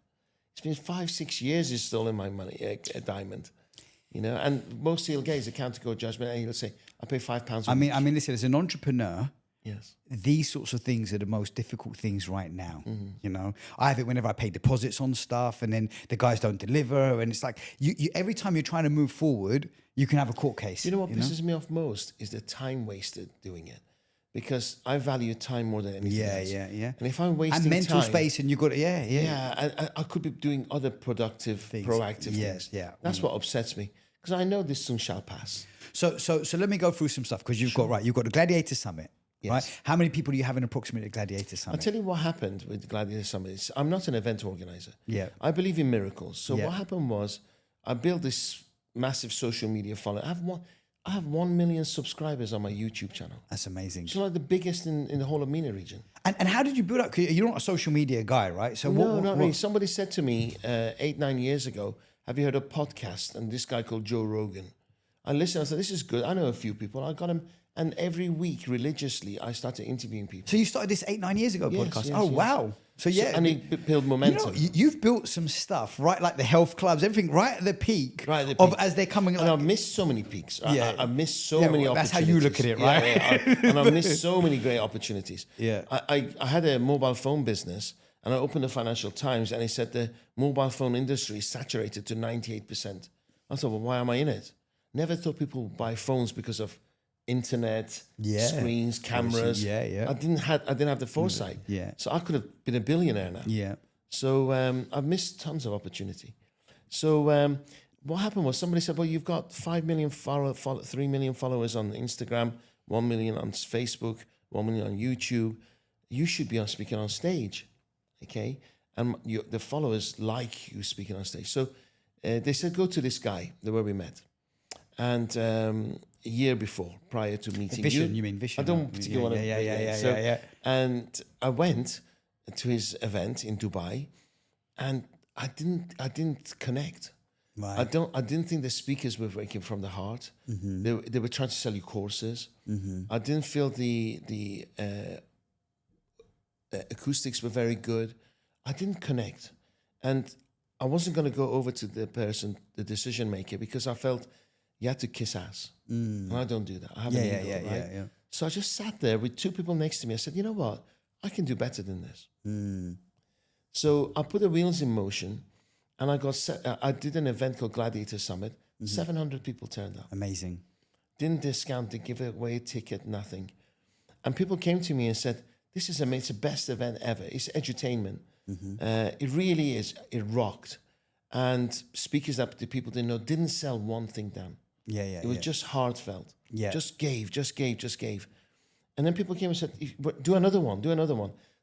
It's been 5-6 years he's stolen my money, a diamond, you know. And most he'll get is a county court judgment, and he'll say, "I pay £5." I mean, listen, as an entrepreneur, yes, these sorts of things are the most difficult things right now. You know, I have it whenever I pay deposits on stuff, and then the guys don't deliver, and it's like you every time you're trying to move forward, you can have a court case. You know what pisses me off most is the time wasted doing it. Because I value time more than anything else. Yeah. And if I'm wasting and mental time, space, and you got I could be doing other productive, proactive things. Yeah. That's what upsets me because I know this soon shall pass. So let me go through some stuff because you've got the Gladiator Summit, right? How many people do you have in approximately the Gladiator Summit? I'll tell you what happened with the Gladiator Summit. I'm not an event organizer. Yeah. I believe in miracles. So what happened was I built this massive social media following. I have 1 million subscribers on my YouTube channel. That's amazing. It's like the biggest in the whole of MENA region. And how did you build up? 'Cause you're not a social media guy, right? So not really. Somebody said to me 8-9 years ago, "Have you heard of podcast?" And this guy called Joe Rogan. I listened. I said, "This is good. I know a few people." I got him, and every week religiously, I started interviewing people. So you started this 8-9 years ago podcast. Yes, wow. So and it built momentum. You know, you've built some stuff, right? Like the health clubs, everything, right at the peak. Right at the peak. As they're coming. And I've missed so many peaks. I missed so many opportunities. That's how you look at it, right? And I've missed so many great opportunities. Yeah. I had a mobile phone business, and I opened the Financial Times, and it said the mobile phone industry is saturated to 98%. I thought, well, why am I in it? Never thought people would buy phones because of internet, screens, cameras. I didn't have the foresight. So I could have been a billionaire now. Yeah. So I've missed tons of opportunity. So what happened was somebody said, well, you've got 3 million followers on Instagram, 1 million on Facebook, 1 million on YouTube. You should be speaking on stage, okay? And the followers like you speaking on stage. So they said, go to this guy, where we met. And a year before, prior to meeting you mean Vision? I don't particularly want to. Yeah. And I went to his event in Dubai, and I didn't connect. Right. I didn't think the speakers were working from the heart. They were trying to sell you courses. I didn't feel the acoustics were very good. I didn't connect, and I wasn't going to go over to the person, the decision maker, because I felt you had to kiss ass. And I don't do that. I have an ego, right? So I just sat there with 2 people next to me. I said, you know what? I can do better than this. So I put the wheels in motion. And I did an event called Gladiator Summit. 700 people turned up. Amazing. Didn't discount, didn't give away a ticket, nothing. And people came to me and said, this is amazing. It's the best event ever. It's edutainment. It really is. It rocked. And speakers that the people didn't know didn't sell one thing down. It was just heartfelt. Just gave. And then people came and said, do another one.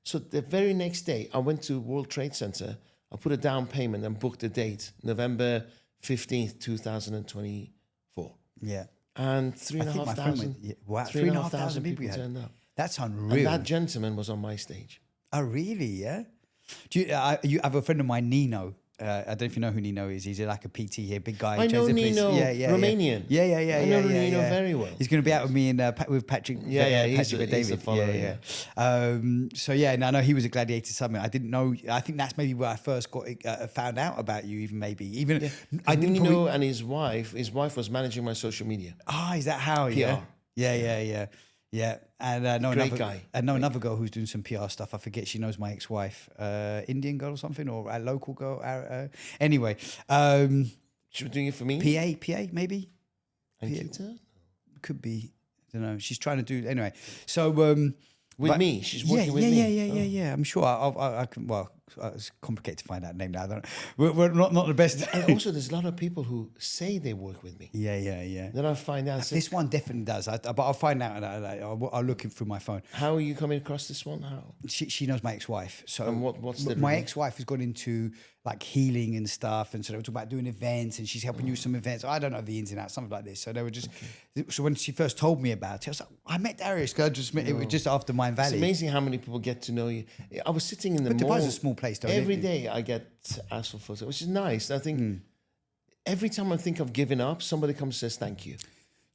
So the very next day, I went to World Trade Center. I put a down payment and booked a date, November 15th, 2024. Yeah. And 3,500 wow, 3,500 people turned up. That's unreal. And that gentleman was on my stage. Oh, really? Yeah. Do you have a friend of mine, Nino? I don't know if you know who Nino is. He's like a PT here, big guy. I know Nino, Romanian. Yeah. I know Nino very well. He's going to be out with me and with Patrick. He's with a David. follower, So I know he was at Gladiator Summit. I didn't know. I think that's maybe where I first found out about you. I didn't Nino and his wife. His wife was managing my social media. Is that how? PR. Yeah, and I know Great guy. I know another girl who's doing some PR stuff. I forget. She knows my ex-wife, Indian girl or something, or a local girl. Anyway, She was doing it for me. PA maybe. Ankita? Could be. I don't know. She's trying to do anyway. So with me, she's working with me. Yeah. I'm sure I can. Well, it's complicated to find out name now. I don't know. We're not the best. And also, there's a lot of people who say they work with me. Yeah. Then I find out. This one definitely does. But I'll find out. And I'll look in through my phone. How are you coming across this one? How? She knows my ex-wife. So And what's the my review? ex-wife has gone into like healing and stuff, and so they were talking about doing events, and she's helping you with some events. I don't know the ins and outs, something like this. So they were just. So when she first told me about it, I was like, I met Dariush. 'Cause I just met. It was just after Mine Valley. It's amazing how many people get to know you. I was sitting in the But mall. Dubai's a small place, though. Every day I get asked for photos, which is nice. I think every time I think of giving up, somebody comes and says thank you.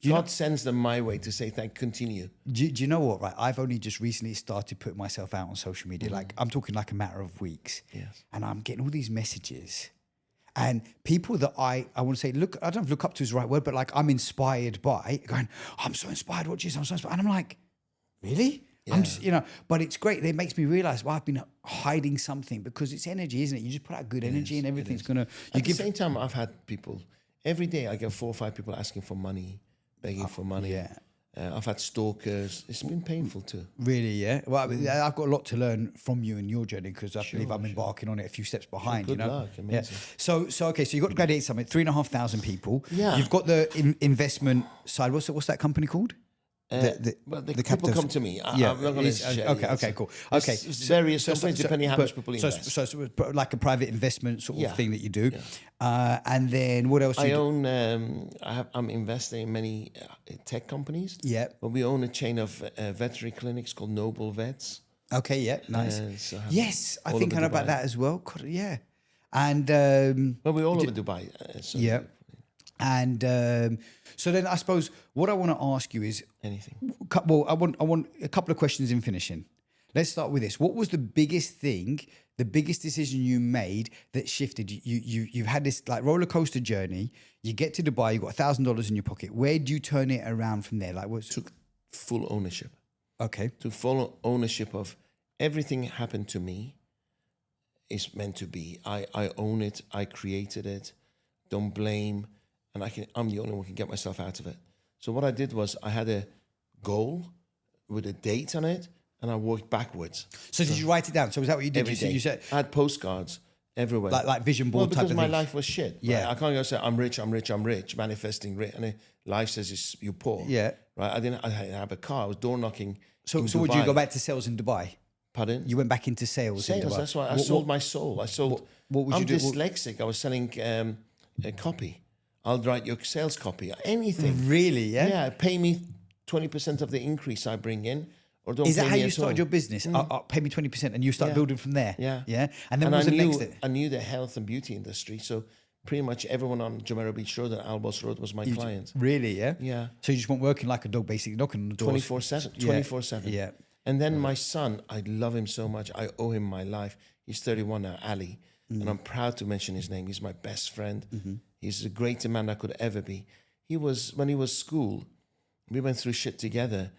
God sends them my way to say continue. Do you know what? Right, I've only just recently started putting myself out on social media. Like I'm talking like a matter of weeks. Yes. And I'm getting all these messages. And people that I want to say, look, I don't know if look up to is the right word, but like I'm inspired by, going, I'm so inspired, what Jesus, I'm so inspired. And I'm like, really? I'm just, but it's great. It makes me realize, I've been hiding something because it's energy, isn't it? You just put out good energy and everything's going to... At the same time, I've had people, every day I get 4 or 5 people asking for money, begging for money. Yeah. I've had stalkers. It's been painful too. Really, yeah? Well, I've got a lot to learn from you and your journey because I believe I'm embarking on it a few steps behind, Good luck, amazing. Yeah. So you got the Gladiator Summit, 3,500 people. Yeah. You've got the investment side. What's that company called? The people capital- come to me. I'm not going to share. Okay, cool. Okay, It's various companies depending how much people invest. So it's like a private investment sort of Yeah. thing that you do. And then what else? I own. I'm investing in many tech companies. Yeah. But we own a chain of veterinary clinics called Noble Vets. Okay, yeah, nice. So I have Yes, I all think I over know about Dubai. that as well. God, yeah. And Well, we're all over Dubai. So yeah. And so then I suppose what I want to ask you is, anything. well, I want a couple of questions in finishing. Let's start with this. What was the biggest thing, the biggest decision you made that shifted? You've had this like roller coaster journey. You get to Dubai, you got $1,000 in your pocket. Where do you turn it around from there? Like what's Took full ownership. okay? To full ownership of everything happened to me. Is meant to be. I own it. I created it. Don't blame. And I'm the only one who can get myself out of it. So what I did was I had a goal with a date on it, and I worked backwards. So did you write it down? So was that what you did? Every day. You said I had postcards everywhere. like vision board type because of my thing. life was shit. Yeah. Right? I can't go say I'm rich, manifesting rich, and life says you're poor. Yeah. Right. I didn't have a car. I was door knocking. So in would you Dubai. go back to sales in Dubai? Pardon? You went back into sales. In Sales. Dubai. That's why I sold my soul. I sold. what would I'm you do? dyslexic. I was selling a copy. I'll write your sales copy. Anything. Really? Yeah. Yeah. Pay me 20% of the increase I bring in, or don't. Is that pay how me you at started all. your business? Pay me 20%, and you start Yeah. building from there. Yeah. Yeah. And then And what was the next thing? I knew the health and beauty industry, so pretty much everyone on Jumeirah Beach Road and Albos Road was my client. Really? Yeah. Yeah. So you just weren't working like a dog, basically knocking on the doors. 24/7. Yeah. 24/7. Yeah. And then my son, I love him so much. I owe him my life. He's 31 now, Ali. Mm-hmm. And I'm proud to mention his name. He's my best friend. He's the greatest man I could ever be. When he was school, we went through shit together.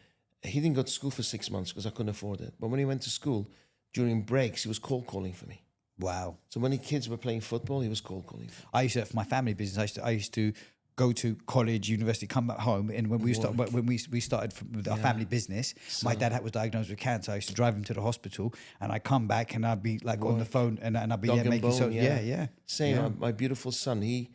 He didn't go to school for 6 months because I couldn't afford it. But when he went to school, during breaks, he was cold calling for me. Wow. So when the kids were playing football, he was cold calling. I used to, for my family business, I used to go to college, university, come back home, and when we started with our family business, my dad was diagnosed with cancer. I used to drive him to the hospital, and I'd come back and I'd be like on the phone, and I'd be Dog there and making bone, Same. Yeah. My beautiful son.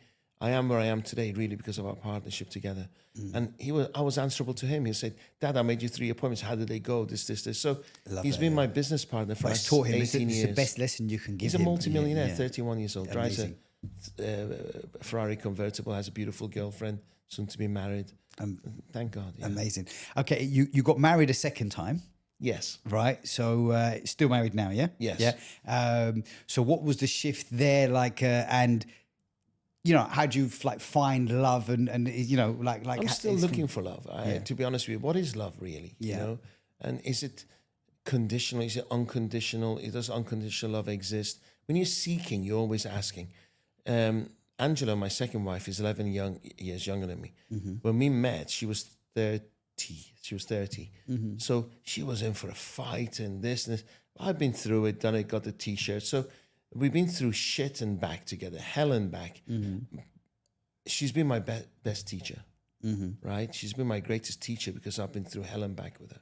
I am where I am today, really, because of our partnership together. And I was answerable to him. He said, "Dad, I made you 3 appointments. How did they go? This. So he's been my business partner for It's taught him. 18 It's years. the best lesson you can give He's him. a multimillionaire, Yeah. 31 years old, drives a Ferrari convertible, has a beautiful girlfriend, soon to be married. Thank God. Yeah. Amazing. Okay, you got married a second time. Yes. Right. So still married now, yeah? Yes. Yeah. So what was the shift there like and you know, how do you like find love and you know like I'm still looking for love. To be honest with you, what is love really? Yeah. You know? And is it conditional? Is it unconditional? Does unconditional love exist? When you're seeking, you're always asking. Angela, my second wife, is 11 years younger than me. When we met, she was 30. She was 30. So she was in for a fight and this and this. I've been through it, done it, got the T-shirt. So we've been through shit and back together, hell and back. She's been my best teacher, right? She's been my greatest teacher because I've been through hell and back with her,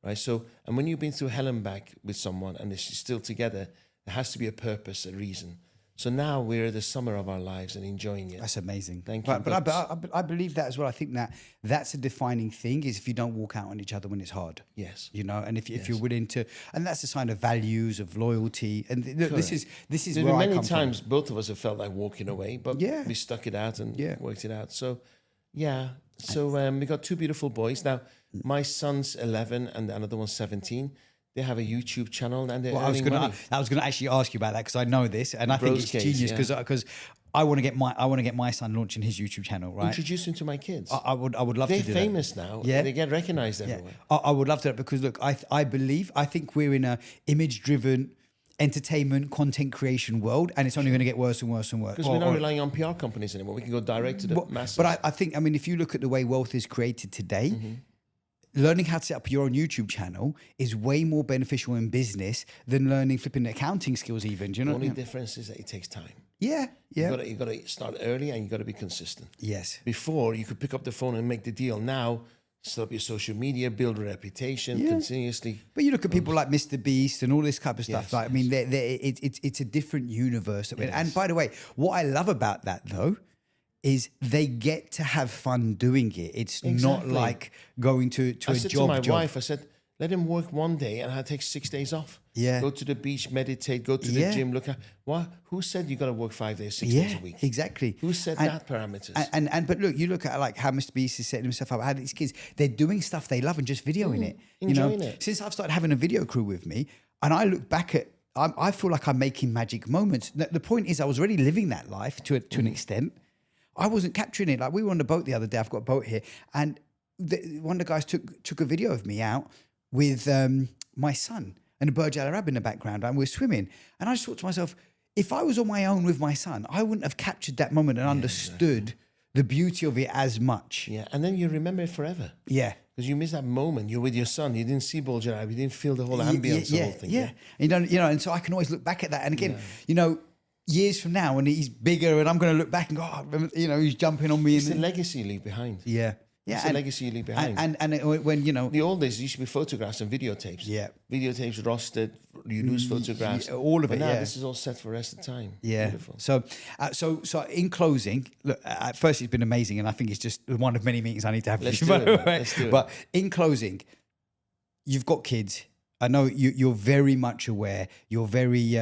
right? So, and when you've been through hell and back with someone and she's still together, there has to be a purpose, a reason. So now we're at the summer of our lives and enjoying it. That's amazing. Thank you. But I believe that as well. I think that's a defining thing is if you don't walk out on each other when it's hard. Yes. You know, and if you're willing to, and that's a sign of values, of loyalty. And look, this is There's where been I many come times both of us have felt like walking away, but Yeah. we stuck it out and Yeah. worked it out. So, yeah. So we got 2 beautiful boys. Now, my son's 11 and the other one's 17. They have a YouTube channel and they're earning money. I was gonna actually ask you about that because I know this and I think Bros it's case, genius yeah. because I want to get my son launching his YouTube channel, right? Introduce them to my kids. I would love They're to do famous now. Yeah. They get recognized that. everywhere. Yeah. I would love to because look, I think we're in a image driven entertainment content creation world and it's only going to get worse and worse and worse. Because we're not relying on PR companies anymore. We can go direct to the masses. But I think, I mean, if you look at the way wealth is created today, learning how to set up your own YouTube channel is way more beneficial in business than learning flipping accounting skills even. Do you know the what I only mean? difference is that it takes time. Yeah, yeah. You got to start early and you got to be consistent. Yes. Before, you could pick up the phone and make the deal. Now, set up your social media, build a reputation continuously. But you look at people like Mr. Beast and all this type of stuff. Yes, Like, I mean, it's a different universe. And by the way, what I love about that though is they get to have fun doing it. It's not like going to a job. I said to my wife, I said, let him work one day and I'll take 6 days off. Yeah. Go to the beach, meditate, go to the gym, look at what? Who said you got to work 5 days, 6 days a week? Exactly. Who set that parameters? And but look, you look at like how Mr. Beast is setting himself up. How these kids, they're doing stuff they love and just videoing it. Enjoying it. Since I've started having a video crew with me, and I look back at, I feel like I'm making magic moments. The point is, I was already living that life to an extent. I wasn't capturing it. Like we were on the boat the other day. I've got a boat here, and one of the guys took a video of me out with my son and a Burj Al Arab in the background, and we're swimming. And I just thought to myself, if I was on my own with my son, I wouldn't have captured that moment and understood the beauty of it as much. Yeah, and then you remember it forever. Yeah. Because you miss that moment. You're with your son. You didn't see Burj Al Arab. You didn't feel the whole ambience, the whole thing. Yeah. And so I can always look back at that. And again, years from now, when he's bigger, and I'm going to look back and go, oh, he's jumping on me. It's a legacy you leave behind. Yeah. Yeah, it's a legacy you leave behind. And when the old days, there used to be photographs and videotapes. Yeah, videotapes rusted. You lose photographs. All of it. Now this is all set for the rest of the time. Yeah. Beautiful. So in closing, look, at first it's been amazing, and I think it's just one of many meetings I need to have. Let's do it. But in closing, you've got kids. I know you're very much aware. You're very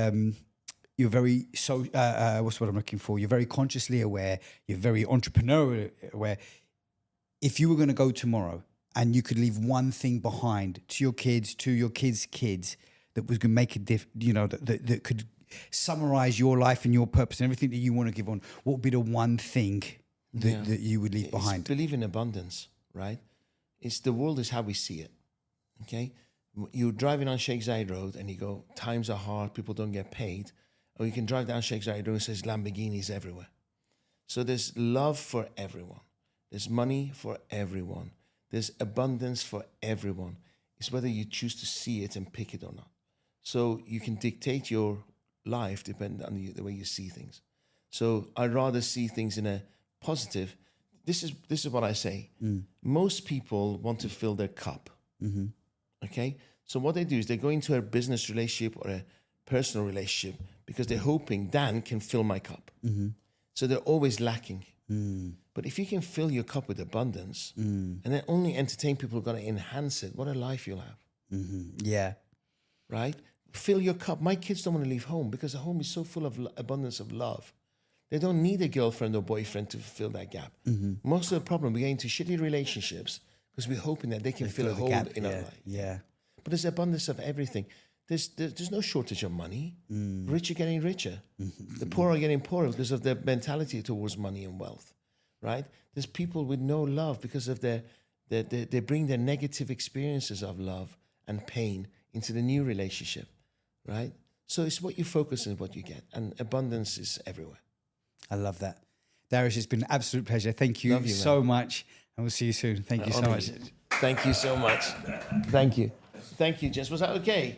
what's what I'm looking for? You're very consciously aware. You're very entrepreneurial aware. If you were going to go tomorrow and you could leave one thing behind to your kids, that was going to make a that could summarize your life and your purpose and everything that you want to give on, what would be the one thing that you would leave behind? Believe in abundance, right? The world is how we see it, okay? You're driving on Sheikh Zayed Road and you go, times are hard, people don't get paid. Or you can drive down Sheikh Zayed Road and it says Lamborghinis everywhere. So there's love for everyone. There's money for everyone. There's abundance for everyone. It's whether you choose to see it and pick it or not. So you can dictate your life depends on the way you see things. So I'd rather see things in a positive. This is what I say. Most people want to fill their cup. Okay? So what they do is they go into a business relationship or a personal relationship because they're hoping Dan can fill my cup. So they're always lacking. But if you can fill your cup with abundance and then only entertain people who are going to enhance it, what a life you'll have. Yeah. Right? Fill your cup. My kids don't want to leave home because the home is so full of abundance of love. They don't need a girlfriend or boyfriend to fill that gap. Most of the problem, we get into shitty relationships because we're hoping that they can fill a hole in our life. Yeah. But there's abundance of everything. There's no shortage of money. Rich are getting richer. The poor are getting poorer because of their mentality towards money and wealth, right? There's people with no love because of they bring their negative experiences of love and pain into the new relationship, right? So it's what you focus on, what you get. And abundance is everywhere. I love that. Dariush, it's been an absolute pleasure. Thank you, so much. And we'll see you soon. Thank you so much. Thank you so much. Thank you. Thank you, Jess. Was that okay?